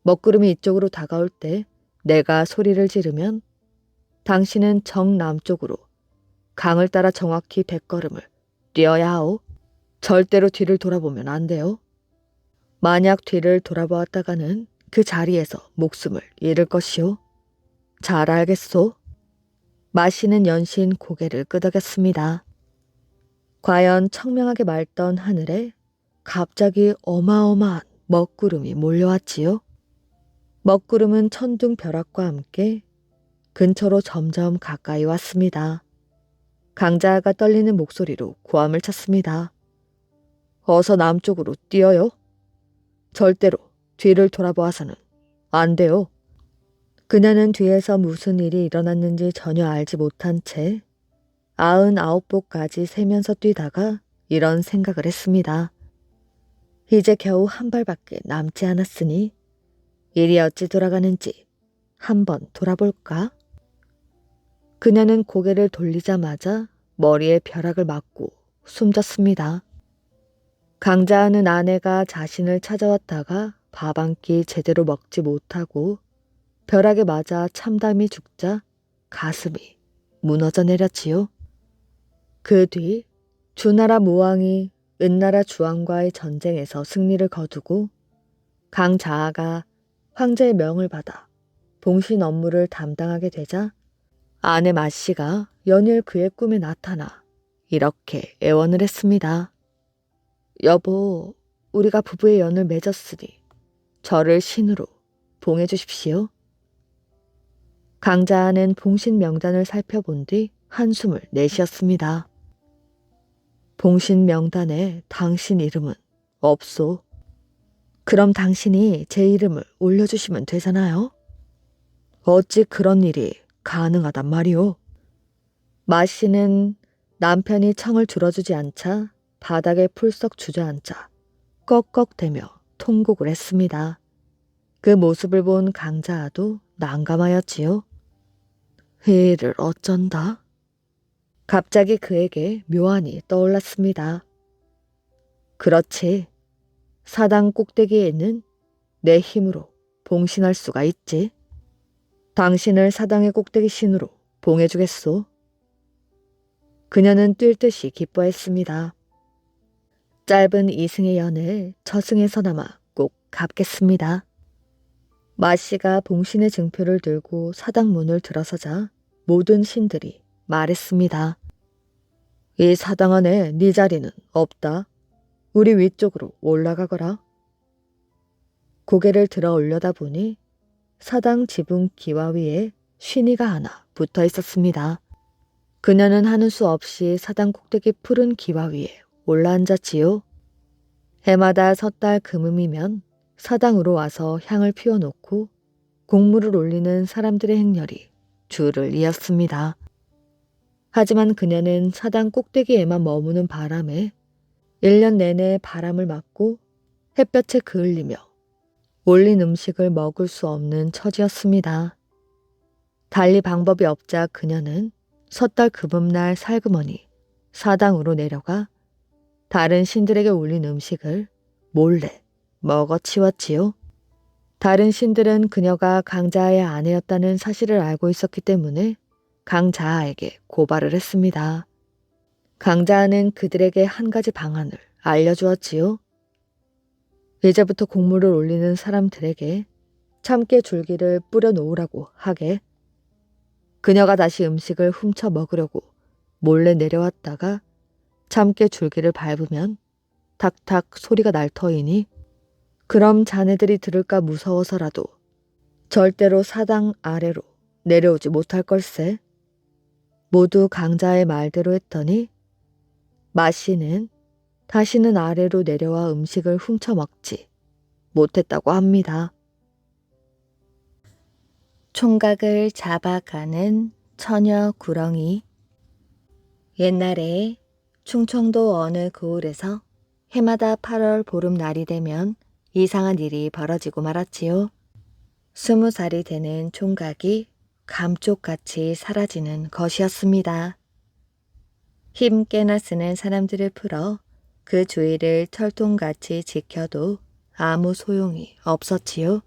먹구름이 이쪽으로 다가올 때 내가 소리를 지르면 당신은 정남쪽으로 강을 따라 정확히 100걸음을 뛰어야 하오. 절대로 뒤를 돌아보면 안 돼요. 만약 뒤를 돌아보았다가는 그 자리에서 목숨을 잃을 것이오. 잘 알겠소? 마시는 연신 고개를 끄덕였습니다. 과연 청명하게 맑던 하늘에 갑자기 어마어마한 먹구름이 몰려왔지요. 먹구름은 천둥 벼락과 함께 근처로 점점 가까이 왔습니다. 강자가 떨리는 목소리로 고함을 쳤습니다. 어서 남쪽으로 뛰어요. 절대로 뒤를 돌아보아서는 안 돼요. 그녀는 뒤에서 무슨 일이 일어났는지 전혀 알지 못한 채 99보까지 세면서 뛰다가 이런 생각을 했습니다. 이제 겨우 한 발밖에 남지 않았으니 일이 어찌 돌아가는지 한번 돌아볼까? 그녀는 고개를 돌리자마자 머리에 벼락을 맞고 숨졌습니다. 강자하는 아내가 자신을 찾아왔다가 밥 한 끼 제대로 먹지 못하고 벼락에 맞아 참담히 죽자 가슴이 무너져 내렸지요. 그 뒤 주나라 무왕이 은나라 주왕과의 전쟁에서 승리를 거두고 강자하가 황제의 명을 받아 봉신 업무를 담당하게 되자 아내 마씨가 연일 그의 꿈에 나타나 이렇게 애원을 했습니다. 여보, 우리가 부부의 연을 맺었으니 저를 신우로 봉해 주십시오. 강자하는 봉신 명단을 살펴본 뒤 한숨을 내쉬었습니다. 봉신 명단에 당신 이름은 없소. 그럼 당신이 제 이름을 올려주시면 되잖아요. 어찌 그런 일이 가능하단 말이오. 마씨는 남편이 청을 들어주지 않자 바닥에 풀썩 주저앉아 꺽꺽대며 통곡을 했습니다. 그 모습을 본 강자아도 난감하였지요. 이 일을 어쩐다? 갑자기 그에게 묘안이 떠올랐습니다. 그렇지. 사당 꼭대기에 있는 내 힘으로 봉신할 수가 있지. 당신을 사당의 꼭대기 신으로 봉해주겠소. 그녀는 뛸 듯이 기뻐했습니다. 짧은 이승의 연을 저승에서나마 꼭 갚겠습니다. 마씨가 봉신의 증표를 들고 사당 문을 들어서자 모든 신들이 말했습니다. 이 사당 안에 네 자리는 없다. 우리 위쪽으로 올라가거라. 고개를 들어 올려다보니 사당 지붕 기와 위에 쉬니가 하나 붙어 있었습니다. 그녀는 하는 수 없이 사당 꼭대기 푸른 기와 위에 올라앉았지요. 해마다 섣달 금음이면 사당으로 와서 향을 피워놓고 곡물을 올리는 사람들의 행렬이 줄을 이었습니다. 하지만 그녀는 사당 꼭대기에만 머무는 바람에 1년 내내 바람을 맞고 햇볕에 그을리며 올린 음식을 먹을 수 없는 처지였습니다. 달리 방법이 없자 그녀는 섣달 금음날 살그머니 사당으로 내려가 다른 신들에게 올린 음식을 몰래 먹어치웠지요. 다른 신들은 그녀가 강자하의 아내였다는 사실을 알고 있었기 때문에 강자하에게 고발을 했습니다. 강자하는 그들에게 한 가지 방안을 알려주었지요. 이제부터 곡물을 올리는 사람들에게 참깨 줄기를 뿌려 놓으라고 하게. 그녀가 다시 음식을 훔쳐 먹으려고 몰래 내려왔다가 참깨 줄기를 밟으면 탁탁 소리가 날 터이니 그럼 자네들이 들을까 무서워서라도 절대로 사당 아래로 내려오지 못할 걸세. 모두 강자의 말대로 했더니 마씨는 다시는 아래로 내려와 음식을 훔쳐 먹지 못했다고 합니다. 총각을 잡아가는 처녀 구렁이. 옛날에 충청도 어느 고을에서 해마다 8월 보름날이 되면 이상한 일이 벌어지고 말았지요. 20살이 되는 총각이 감쪽같이 사라지는 것이었습니다. 힘 깨나 쓰는 사람들을 풀어 그 주위를 철통같이 지켜도 아무 소용이 없었지요.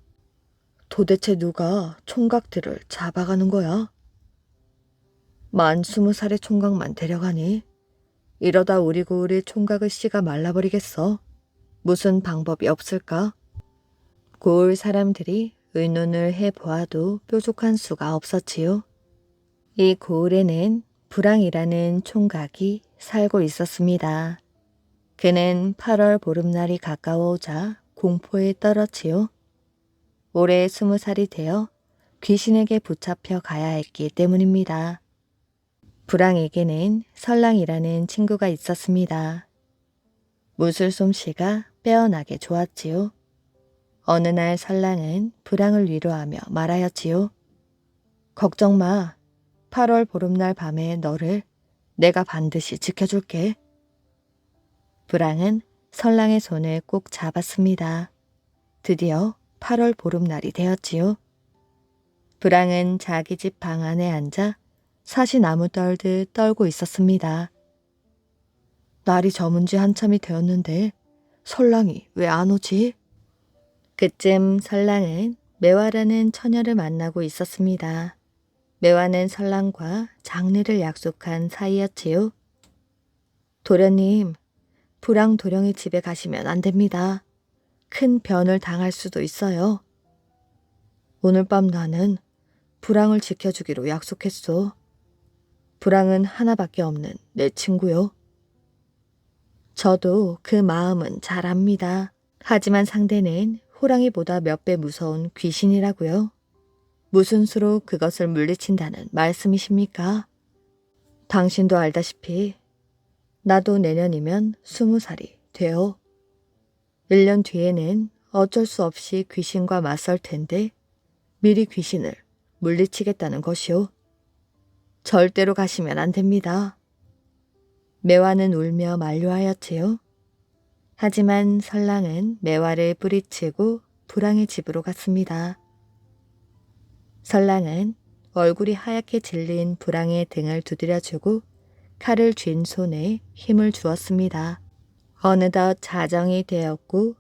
도대체 누가 총각들을 잡아가는 거야? 만 20살의 총각만 데려가니? 이러다 우리 고을의 총각의 씨가 말라버리겠어. 무슨 방법이 없을까? 고을 사람들이 의논을 해보아도 뾰족한 수가 없었지요. 이 고을에는 불황이라는 총각이 살고 있었습니다. 그는 8월 보름날이 가까워오자 공포에 떨었지요. 올해 20살이 되어 귀신에게 붙잡혀 가야 했기 때문입니다. 불황에게는 설랑이라는 친구가 있었습니다. 무술솜씨가 빼어나게 좋았지요. 어느 날 설랑은 불황을 위로하며 말하였지요. 걱정 마. 8월 보름날 밤에 너를 내가 반드시 지켜줄게. 불황은 설랑의 손을 꼭 잡았습니다. 드디어 8월 보름날이 되었지요. 불황은 자기 집 방 안에 앉아 사시나무 떨듯 떨고 있었습니다. 날이 저문 지 한참이 되었는데 설랑이 왜 안 오지? 그쯤 설랑은 매화라는 처녀를 만나고 있었습니다. 매화는 설랑과 장례를 약속한 사이였지요. 도련님, 불황 도령의 집에 가시면 안 됩니다. 큰 변을 당할 수도 있어요. 오늘 밤 나는 불황을 지켜주기로 약속했소. 불황은 하나밖에 없는 내 친구요. 저도 그 마음은 잘 압니다. 하지만 상대는 호랑이보다 몇 배 무서운 귀신이라고요. 무슨 수로 그것을 물리친다는 말씀이십니까? 당신도 알다시피 나도 내년이면 20살이 돼요. 1년 뒤에는 어쩔 수 없이 귀신과 맞설 텐데 미리 귀신을 물리치겠다는 것이오. 절대로 가시면 안 됩니다. 매화는 울며 만류하였지요. 하지만 설랑은 매화를 뿌리치고 불황의 집으로 갔습니다. 설랑은 얼굴이 하얗게 질린 불황의 등을 두드려주고 칼을 쥔 손에 힘을 주었습니다. 어느덧 자정이 되었고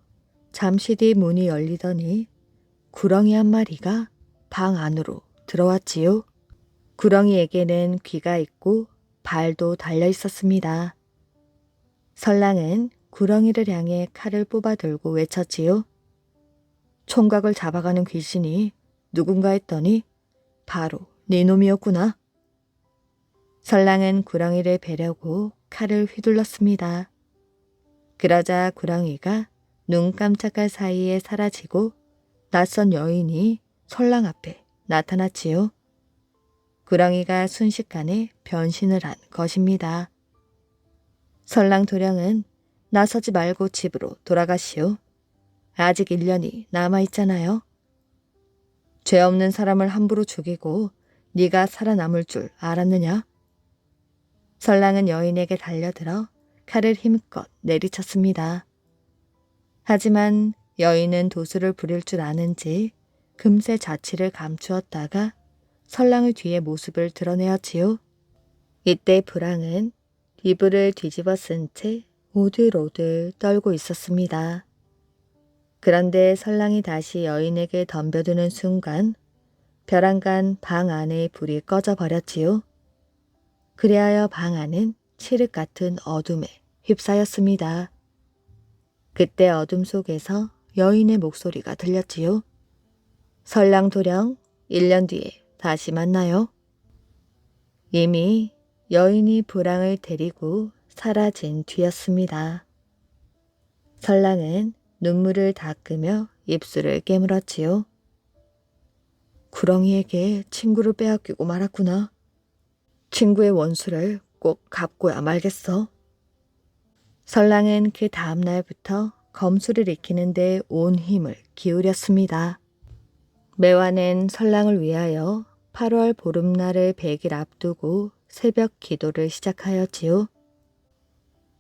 잠시 뒤 문이 열리더니 구렁이 한 마리가 방 안으로 들어왔지요. 구렁이에게는 귀가 있고 발도 달려 있었습니다. 설랑은 구렁이를 향해 칼을 뽑아 들고 외쳤지요. 총각을 잡아가는 귀신이 누군가 했더니 바로 네 놈이었구나. 설랑은 구렁이를 베려고 칼을 휘둘렀습니다. 그러자 구렁이가 눈 깜짝할 사이에 사라지고 낯선 여인이 설랑 앞에 나타났지요. 구렁이가 순식간에 변신을 한 것입니다. 설랑 도령은 나서지 말고 집으로 돌아가시오. 아직 1년이 남아있잖아요. 죄 없는 사람을 함부로 죽이고 네가 살아남을 줄 알았느냐? 설랑은 여인에게 달려들어 칼을 힘껏 내리쳤습니다. 하지만 여인은 도수를 부릴 줄 아는지 금세 자취를 감추었다가 설랑의 뒤에 모습을 드러내었지요. 이때 불황은 이불을 뒤집어 쓴 채 오들오들 떨고 있었습니다. 그런데 설랑이 다시 여인에게 덤벼드는 순간 벼랑간 방 안의 불이 꺼져 버렸지요. 그리하여 방 안은 칠흑 같은 어둠에 휩싸였습니다. 그때 어둠 속에서 여인의 목소리가 들렸지요. 설랑 도령, 1년 뒤에 다시 만나요. 이미 여인이 불황을 데리고 사라진 뒤였습니다. 설랑은 눈물을 닦으며 입술을 깨물었지요. 구렁이에게 친구를 빼앗기고 말았구나. 친구의 원수를 꼭 갚고야 말겠어. 설랑은 그 다음 날부터 검술을 익히는 데 온 힘을 기울였습니다. 매화는 설랑을 위하여 8월 보름날을 100일 앞두고 새벽 기도를 시작하였지요.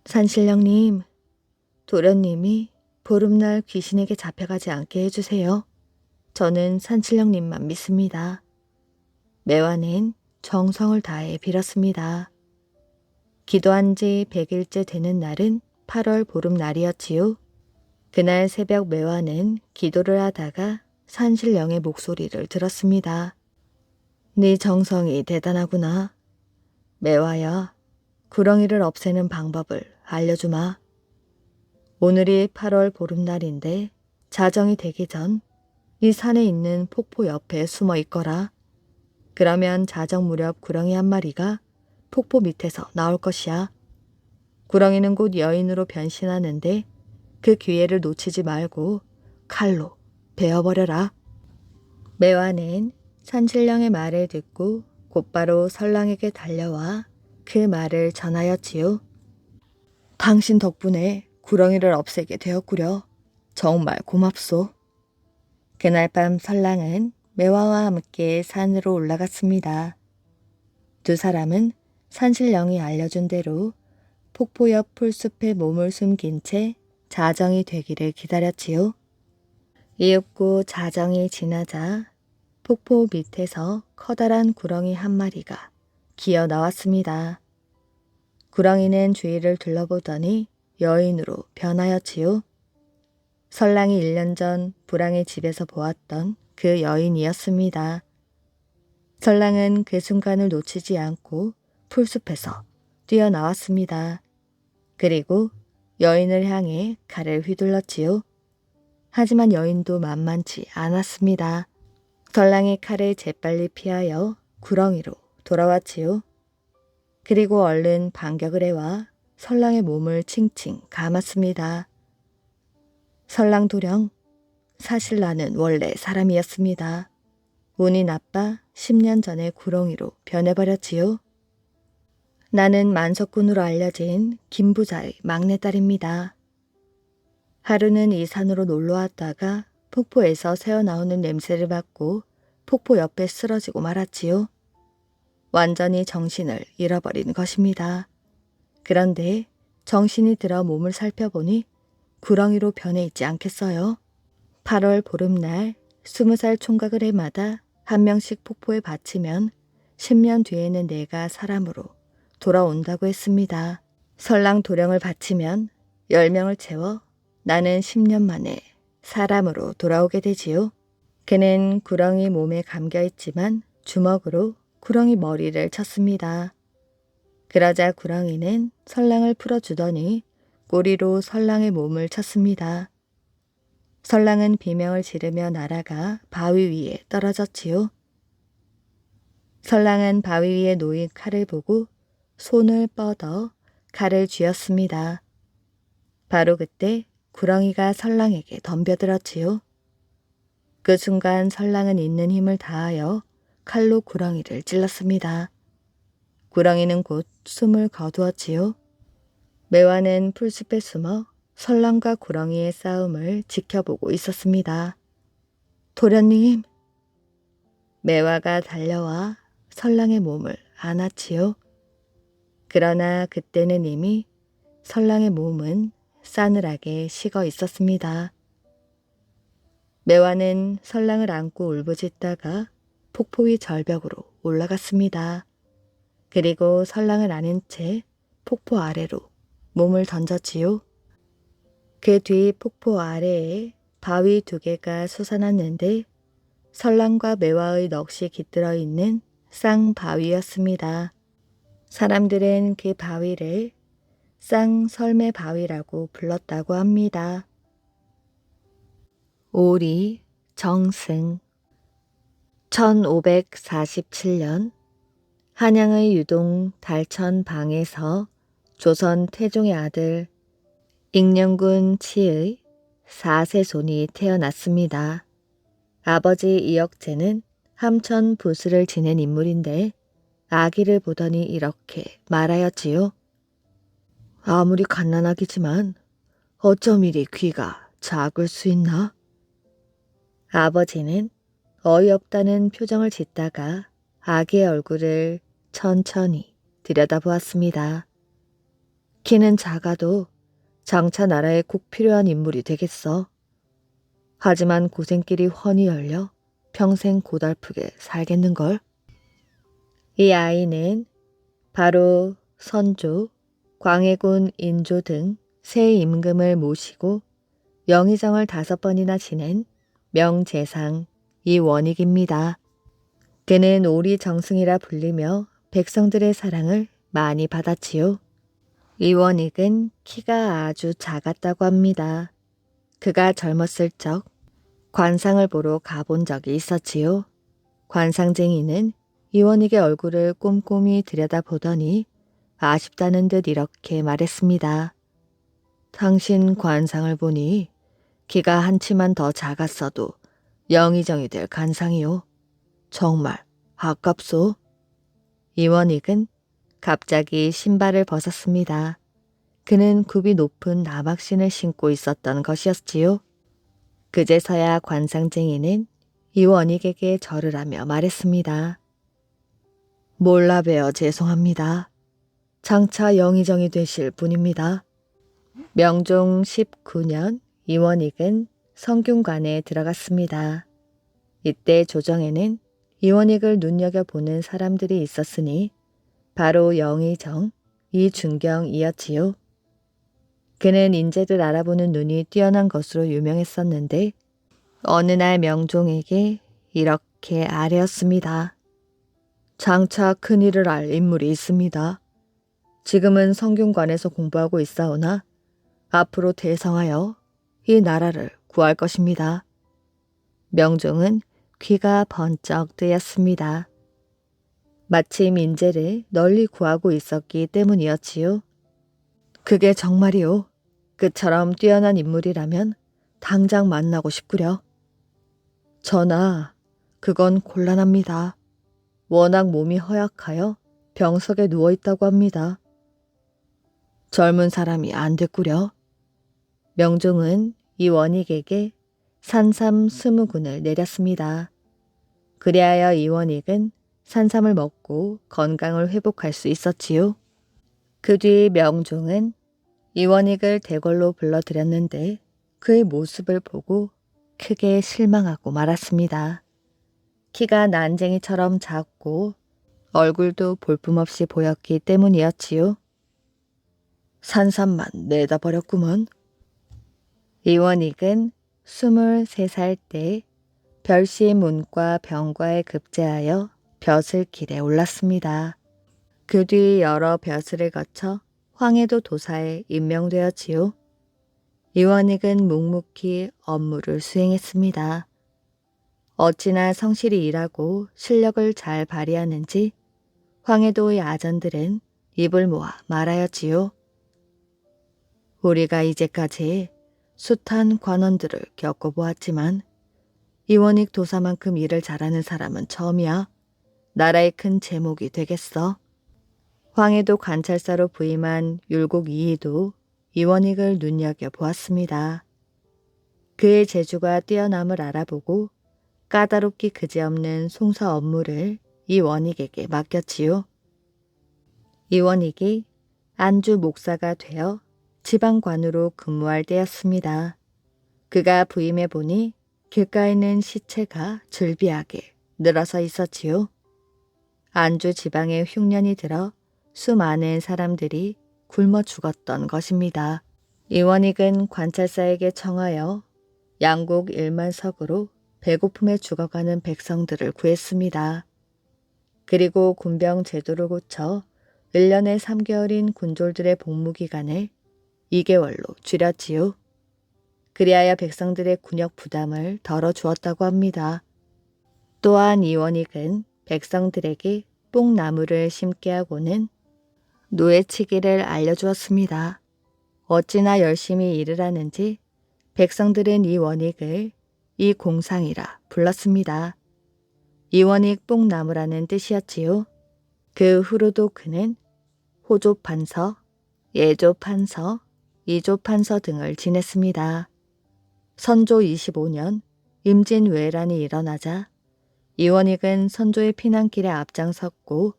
산신령님, 도련님이 보름날 귀신에게 잡혀가지 않게 해주세요. 저는 산신령님만 믿습니다. 매화는 정성을 다해 빌었습니다. 기도한 지 100일째 되는 날은 8월 보름날이었지요. 그날 새벽 매화는 기도를 하다가 산신령의 목소리를 들었습니다. 네 정성이 대단하구나. 매화야, 구렁이를 없애는 방법을 알려주마. 오늘이 8월 보름날인데 자정이 되기 전 이 산에 있는 폭포 옆에 숨어 있거라. 그러면 자정 무렵 구렁이 한 마리가 폭포 밑에서 나올 것이야. 구렁이는 곧 여인으로 변신하는데 그 기회를 놓치지 말고 칼로 베어버려라. 매화는 산신령의 말을 듣고 곧바로 설랑에게 달려와 그 말을 전하였지요. 당신 덕분에 구렁이를 없애게 되었구려. 정말 고맙소. 그날 밤 설랑은 매화와 함께 산으로 올라갔습니다. 두 사람은 산신령이 알려준 대로 폭포 옆 풀숲에 몸을 숨긴 채 자정이 되기를 기다렸지요. 이윽고 자정이 지나자 폭포 밑에서 커다란 구렁이 한 마리가 기어 나왔습니다. 구렁이는 주위를 둘러보더니 여인으로 변하였지요. 설랑이 1년 전 불황의 집에서 보았던 그 여인이었습니다. 설랑은 그 순간을 놓치지 않고 풀숲에서 뛰어나왔습니다. 그리고 여인을 향해 칼을 휘둘렀지요. 하지만 여인도 만만치 않았습니다. 설랑이 칼을 재빨리 피하여 구렁이로 돌아왔지요. 그리고 얼른 반격을 해와 설랑의 몸을 칭칭 감았습니다. 설랑 도령, 사실 나는 원래 사람이었습니다. 운이 나빠 10년 전에 구렁이로 변해버렸지요. 나는 만석군으로 알려진 김부자의 막내딸입니다. 하루는 이 산으로 놀러 왔다가 폭포에서 새어나오는 냄새를 맡고 폭포 옆에 쓰러지고 말았지요. 완전히 정신을 잃어버린 것입니다. 그런데 정신이 들어 몸을 살펴보니 구렁이로 변해 있지 않겠어요? 8월 보름날 20살 총각을 해마다 한 명씩 폭포에 바치면 10년 뒤에는 내가 사람으로 돌아온다고 했습니다. 설랑 도령을 바치면 10명을 채워 나는 10년 만에 사람으로 돌아오게 되지요. 그는 구렁이 몸에 감겨 있지만 주먹으로 구렁이 머리를 쳤습니다. 그러자 구렁이는 설랑을 풀어주더니 꼬리로 설랑의 몸을 쳤습니다. 설랑은 비명을 지르며 날아가 바위 위에 떨어졌지요. 설랑은 바위 위에 놓인 칼을 보고 손을 뻗어 칼을 쥐었습니다. 바로 그때 구렁이가 설랑에게 덤벼들었지요. 그 순간 설랑은 있는 힘을 다하여 칼로 구렁이를 찔렀습니다. 구렁이는 곧 숨을 거두었지요. 매화는 풀숲에 숨어 설랑과 구렁이의 싸움을 지켜보고 있었습니다. 도련님! 매화가 달려와 설랑의 몸을 안았지요. 그러나 그때는 이미 설랑의 몸은 싸늘하게 식어 있었습니다. 매화는 설랑을 안고 울부짖다가 폭포 위 절벽으로 올라갔습니다. 그리고 설랑을 안은 채 폭포 아래로 몸을 던졌지요. 그 뒤 폭포 아래에 바위 2개가 솟아났는데 설랑과 매화의 넋이 깃들어 있는 쌍바위였습니다. 사람들은 그 바위를 쌍설매바위라고 불렀다고 합니다. 오리 정승 1547년 한양의 유동 달천방에서 조선 태종의 아들 익령군 치의 4세 손이 태어났습니다. 아버지 이혁재는 함천 부수를 지낸 인물인데 아기를 보더니 이렇게 말하였지요. 아무리 갓난아기지만 어쩜 이리 귀가 작을 수 있나? 아버지는 어이없다는 표정을 짓다가 아기의 얼굴을 천천히 들여다보았습니다. 키는 작아도 장차 나라에 꼭 필요한 인물이 되겠어. 하지만 고생길이 훤히 열려 평생 고달프게 살겠는걸. 이 아이는 바로 선조, 광해군 인조 등 세 임금을 모시고 영의정을 5번이나 지낸 명재상 이원익입니다. 그는 오리정승이라 불리며 백성들의 사랑을 많이 받았지요. 이원익은 키가 아주 작았다고 합니다. 그가 젊었을 적 관상을 보러 가본 적이 있었지요. 관상쟁이는 이원익의 얼굴을 꼼꼼히 들여다보더니 아쉽다는 듯 이렇게 말했습니다. 당신 관상을 보니 키가 한 치만 더 작았어도 영의정이 될 간상이요. 정말 아깝소. 이원익은 갑자기 신발을 벗었습니다. 그는 굽이 높은 나박신을 신고 있었던 것이었지요. 그제서야 관상쟁이는 이원익에게 절을 하며 말했습니다. 몰라 뵈어 죄송합니다. 장차 영의정이 되실 분입니다. 명종 19년 이원익은 성균관에 들어갔습니다. 이때 조정에는 이원익을 눈여겨보는 사람들이 있었으니 바로 영의정 이준경이었지요. 그는 인재를 알아보는 눈이 뛰어난 것으로 유명했었는데 어느 날 명종에게 이렇게 아뢰었습니다. 장차 큰일을 알 인물이 있습니다. 지금은 성균관에서 공부하고 있사오나 앞으로 대성하여 이 나라를 구할 것입니다. 명종은 귀가 번쩍 뜨였습니다. 마침 인재를 널리 구하고 있었기 때문이었지요. 그게 정말이요. 그처럼 뛰어난 인물이라면 당장 만나고 싶구려. 전하, 그건 곤란합니다. 워낙 몸이 허약하여 병석에 누워있다고 합니다. 젊은 사람이 안 됐구려. 명종은 이원익에게 산삼 20군을 내렸습니다. 그리하여 이원익은 산삼을 먹고 건강을 회복할 수 있었지요. 그 뒤 명종은 이원익을 대궐로 불러들였는데 그의 모습을 보고 크게 실망하고 말았습니다. 키가 난쟁이처럼 작고 얼굴도 볼품없이 보였기 때문이었지요. 산삼만 내다 버렸구먼. 이원익은 23살 때 별시 문과 병과에 급제하여 벼슬길에 올랐습니다. 그 뒤 여러 벼슬을 거쳐 황해도 도사에 임명되었지요. 이원익은 묵묵히 업무를 수행했습니다. 어찌나 성실히 일하고 실력을 잘 발휘하는지 황해도의 아전들은 입을 모아 말하였지요. 우리가 이제까지 숱한 관원들을 겪어보았지만 이원익 도사만큼 일을 잘하는 사람은 처음이야. 나라의 큰 제목이 되겠어. 황해도 관찰사로 부임한 율곡 이이도 이원익을 눈여겨보았습니다. 그의 재주가 뛰어남을 알아보고 까다롭기 그지없는 송사 업무를 이원익에게 맡겼지요. 이원익이 안주 목사가 되어 지방관으로 근무할 때였습니다. 그가 부임해 보니 길가에는 시체가 즐비하게 늘어서 있었지요. 안주 지방에 흉년이 들어 수많은 사람들이 굶어 죽었던 것입니다. 이원익은 관찰사에게 청하여 양곡 1만 석으로 배고픔에 죽어가는 백성들을 구했습니다. 그리고 군병 제도를 고쳐 1년에 3개월인 군졸들의 복무기간을 2개월로 줄였지요. 그리하여 백성들의 군역 부담을 덜어주었다고 합니다. 또한 이원익은 백성들에게 뽕나무를 심게 하고는 노예치기를 알려주었습니다. 어찌나 열심히 일을 하는지 백성들은 이원익을 이공상이라 불렀습니다. 이원익 뽕나무라는 뜻이었지요. 그 후로도 그는 호조판서, 예조판서, 이조판서 등을 지냈습니다. 선조 25년 임진왜란이 일어나자 이원익은 선조의 피난길에 앞장섰고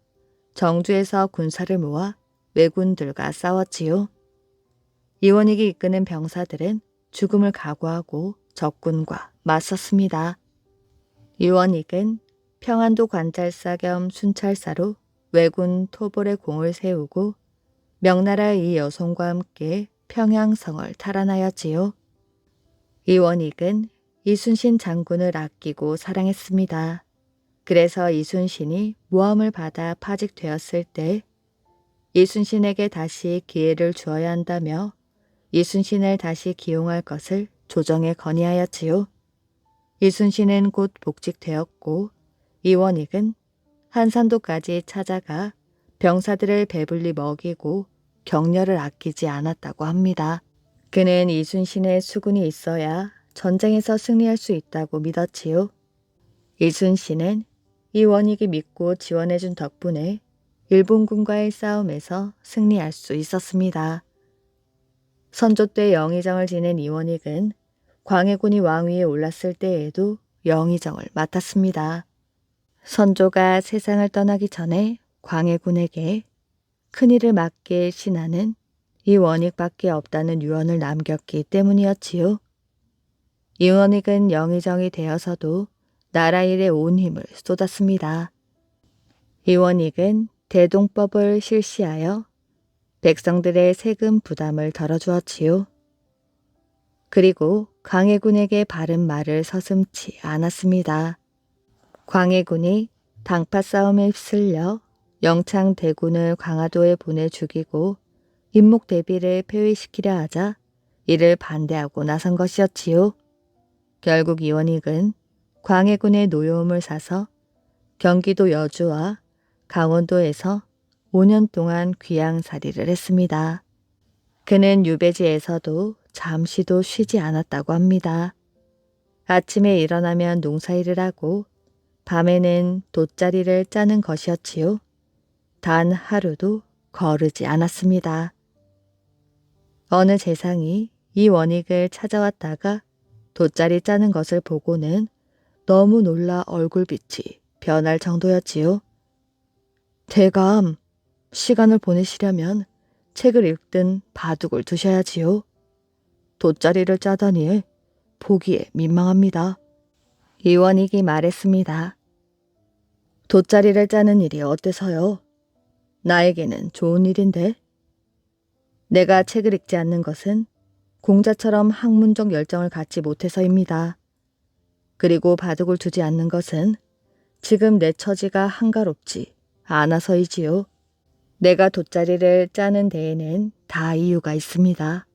정주에서 군사를 모아 왜군들과 싸웠지요. 이원익이 이끄는 병사들은 죽음을 각오하고 적군과 맞섰습니다. 이원익은 평안도 관찰사 겸 순찰사로 왜군 토벌에 공을 세우고 명나라의 이 여성과 함께 평양성을 탈환하였지요. 이원익은 이순신 장군을 아끼고 사랑했습니다. 그래서 이순신이 모함을 받아 파직되었을 때 이순신에게 다시 기회를 주어야 한다며 이순신을 다시 기용할 것을 조정에 건의하였지요. 이순신은 곧 복직되었고 이원익은 한산도까지 찾아가 병사들을 배불리 먹이고 격려를 아끼지 않았다고 합니다. 그는 이순신의 수군이 있어야 전쟁에서 승리할 수 있다고 믿었지요. 이순신은 이원익이 믿고 지원해준 덕분에 일본군과의 싸움에서 승리할 수 있었습니다. 선조 때 영의정을 지낸 이원익은 광해군이 왕위에 올랐을 때에도 영의정을 맡았습니다. 선조가 세상을 떠나기 전에 광해군에게 큰일을 맡길 신하는 이원익밖에 없다는 유언을 남겼기 때문이었지요. 이원익은 영의정이 되어서도 나라 일에 온 힘을 쏟았습니다. 이원익은 대동법을 실시하여 백성들의 세금 부담을 덜어주었지요. 그리고 광해군에게 바른 말을 서슴지 않았습니다. 광해군이 당파 싸움에 휩쓸려 영창 대군을 강화도에 보내 죽이고 임목대비를 폐위시키려 하자 이를 반대하고 나선 것이었지요. 결국 이원익은 광해군의 노여움을 사서 경기도 여주와 강원도에서 5년 동안 귀양살이를 했습니다. 그는 유배지에서도 잠시도 쉬지 않았다고 합니다. 아침에 일어나면 농사일을 하고 밤에는 돗자리를 짜는 것이었지요. 단 하루도 거르지 않았습니다. 어느 재상이 이원익을 찾아왔다가 돗자리 짜는 것을 보고는 너무 놀라 얼굴빛이 변할 정도였지요. 대감, 시간을 보내시려면 책을 읽든 바둑을 두셔야지요. 돗자리를 짜다니 보기에 민망합니다. 이원익이 말했습니다. 돗자리를 짜는 일이 어때서요? 나에게는 좋은 일인데. 내가 책을 읽지 않는 것은 공자처럼 학문적 열정을 갖지 못해서입니다. 그리고 바둑을 두지 않는 것은 지금 내 처지가 한가롭지 않아서이지요. 내가 돗자리를 짜는 데에는 다 이유가 있습니다.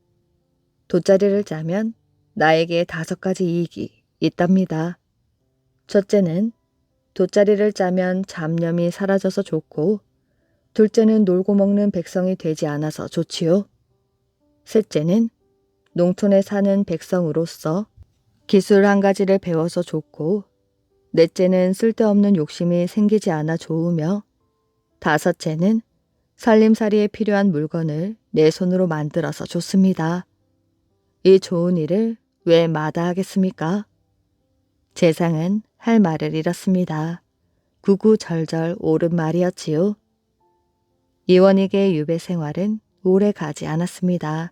돗자리를 짜면 나에게 5가지 이익이 있답니다. 첫째는 돗자리를 짜면 잡념이 사라져서 좋고, 둘째는 놀고 먹는 백성이 되지 않아서 좋지요. 셋째는 농촌에 사는 백성으로서 기술 한 가지를 배워서 좋고, 넷째는 쓸데없는 욕심이 생기지 않아 좋으며, 다섯째는 살림살이에 필요한 물건을 내 손으로 만들어서 좋습니다. 이 좋은 일을 왜 마다하겠습니까? 재상은 할 말을 잃었습니다. 구구절절 옳은 말이었지요. 이원익의 유배 생활은 오래 가지 않았습니다.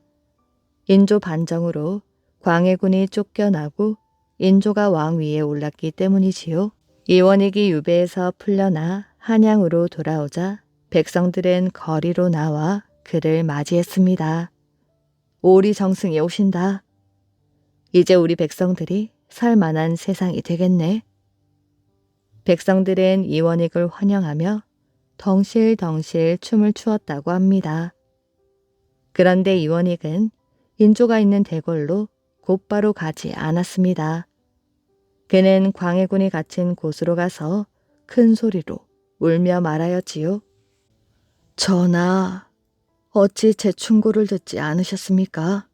인조 반정으로 광해군이 쫓겨나고 인조가 왕위에 올랐기 때문이지요. 이원익이 유배에서 풀려나 한양으로 돌아오자 백성들은 거리로 나와 그를 맞이했습니다. 오리 정승이 오신다. 이제 우리 백성들이 살 만한 세상이 되겠네. 백성들은 이원익을 환영하며 덩실덩실 춤을 추었다고 합니다. 그런데 이원익은 인조가 있는 대궐로 곧바로 가지 않았습니다. 그는 광해군이 갇힌 곳으로 가서 큰 소리로 울며 말하였지요. 전하, 어찌 제 충고를 듣지 않으셨습니까?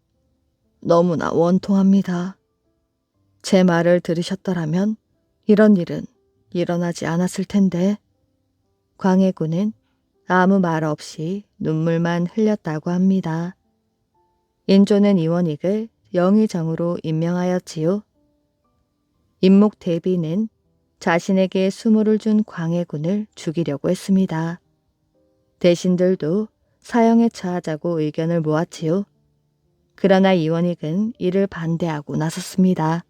너무나 원통합니다. 제 말을 들으셨더라면 이런 일은 일어나지 않았을 텐데. 광해군은 아무 말 없이 눈물만 흘렸다고 합니다. 인조는 이원익을 영의정으로 임명하였지요. 임목대비는 자신에게 수모를 준 광해군을 죽이려고 했습니다. 대신들도 사형에 처하자고 의견을 모았지요. 그러나 이원익은 이를 반대하고 나섰습니다.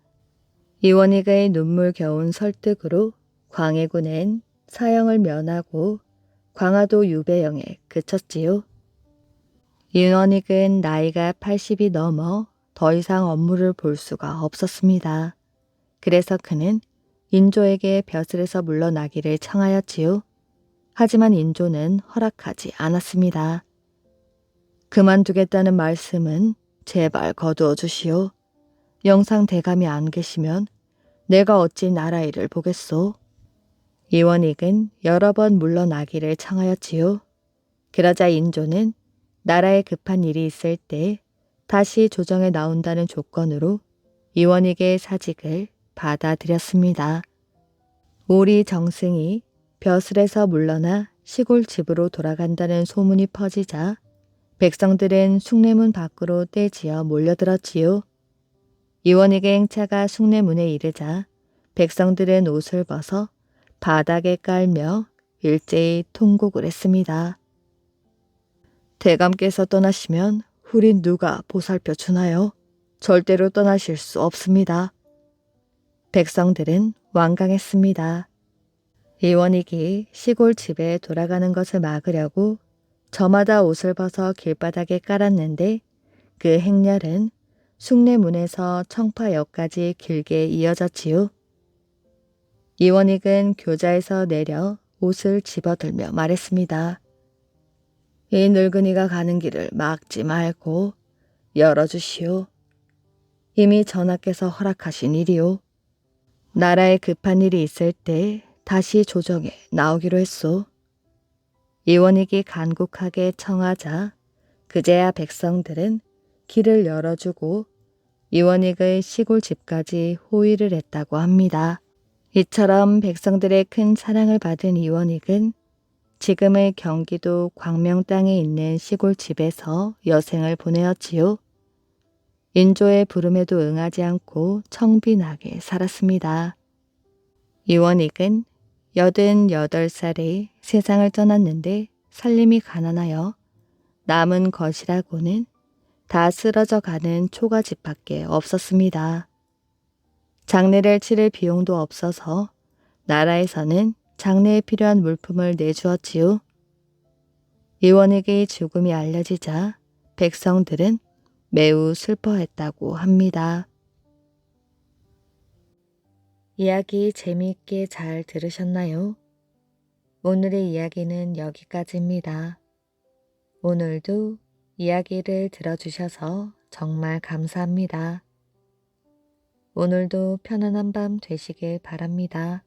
이원익의 눈물겨운 설득으로 광해군은 사형을 면하고 광화도 유배형에 그쳤지요. 이원익은 나이가 80이 넘어 더 이상 업무를 볼 수가 없었습니다. 그래서 그는 인조에게 벼슬에서 물러나기를 청하였지요. 하지만 인조는 허락하지 않았습니다. 그만두겠다는 말씀은 제발 거두어 주시오. 영상 대감이 안 계시면 내가 어찌 나라 일을 보겠소. 이원익은 여러 번 물러나기를 청하였지요. 그러자 인조는 나라에 급한 일이 있을 때 다시 조정에 나온다는 조건으로 이원익의 사직을 받아들였습니다. 오리 정승이 벼슬에서 물러나 시골 집으로 돌아간다는 소문이 퍼지자 백성들은 숭례문 밖으로 떼지어 몰려들었지요. 이원익의 행차가 숭례문에 이르자 백성들은 옷을 벗어 바닥에 깔며 일제히 통곡을 했습니다. 대감께서 떠나시면 우린 누가 보살펴 주나요? 절대로 떠나실 수 없습니다. 백성들은 완강했습니다. 이원익이 시골 집에 돌아가는 것을 막으려고 저마다 옷을 벗어 길바닥에 깔았는데 그 행렬은 숭례문에서 청파역까지 길게 이어졌지요. 이원익은 교자에서 내려 옷을 집어들며 말했습니다. 이 늙은이가 가는 길을 막지 말고 열어주시오. 이미 전하께서 허락하신 일이오. 나라에 급한 일이 있을 때 다시 조정에 나오기로 했소. 이원익이 간곡하게 청하자 그제야 백성들은 길을 열어주고 이원익의 시골 집까지 호위를 했다고 합니다. 이처럼 백성들의 큰 사랑을 받은 이원익은 지금의 경기도 광명 땅에 있는 시골 집에서 여생을 보내었지요. 인조의 부름에도 응하지 않고 청빈하게 살았습니다. 이원익은 88살에 세상을 떠났는데 살림이 가난하여 남은 것이라고는 다 쓰러져 가는 초가집밖에 없었습니다. 장례를 치를 비용도 없어서 나라에서는 장례에 필요한 물품을 내주었지요. 이원익의 죽음이 알려지자 백성들은 매우 슬퍼했다고 합니다. 이야기 재미있게 잘 들으셨나요? 오늘의 이야기는 여기까지입니다. 오늘도 이야기를 들어주셔서 정말 감사합니다. 오늘도 편안한 밤 되시길 바랍니다.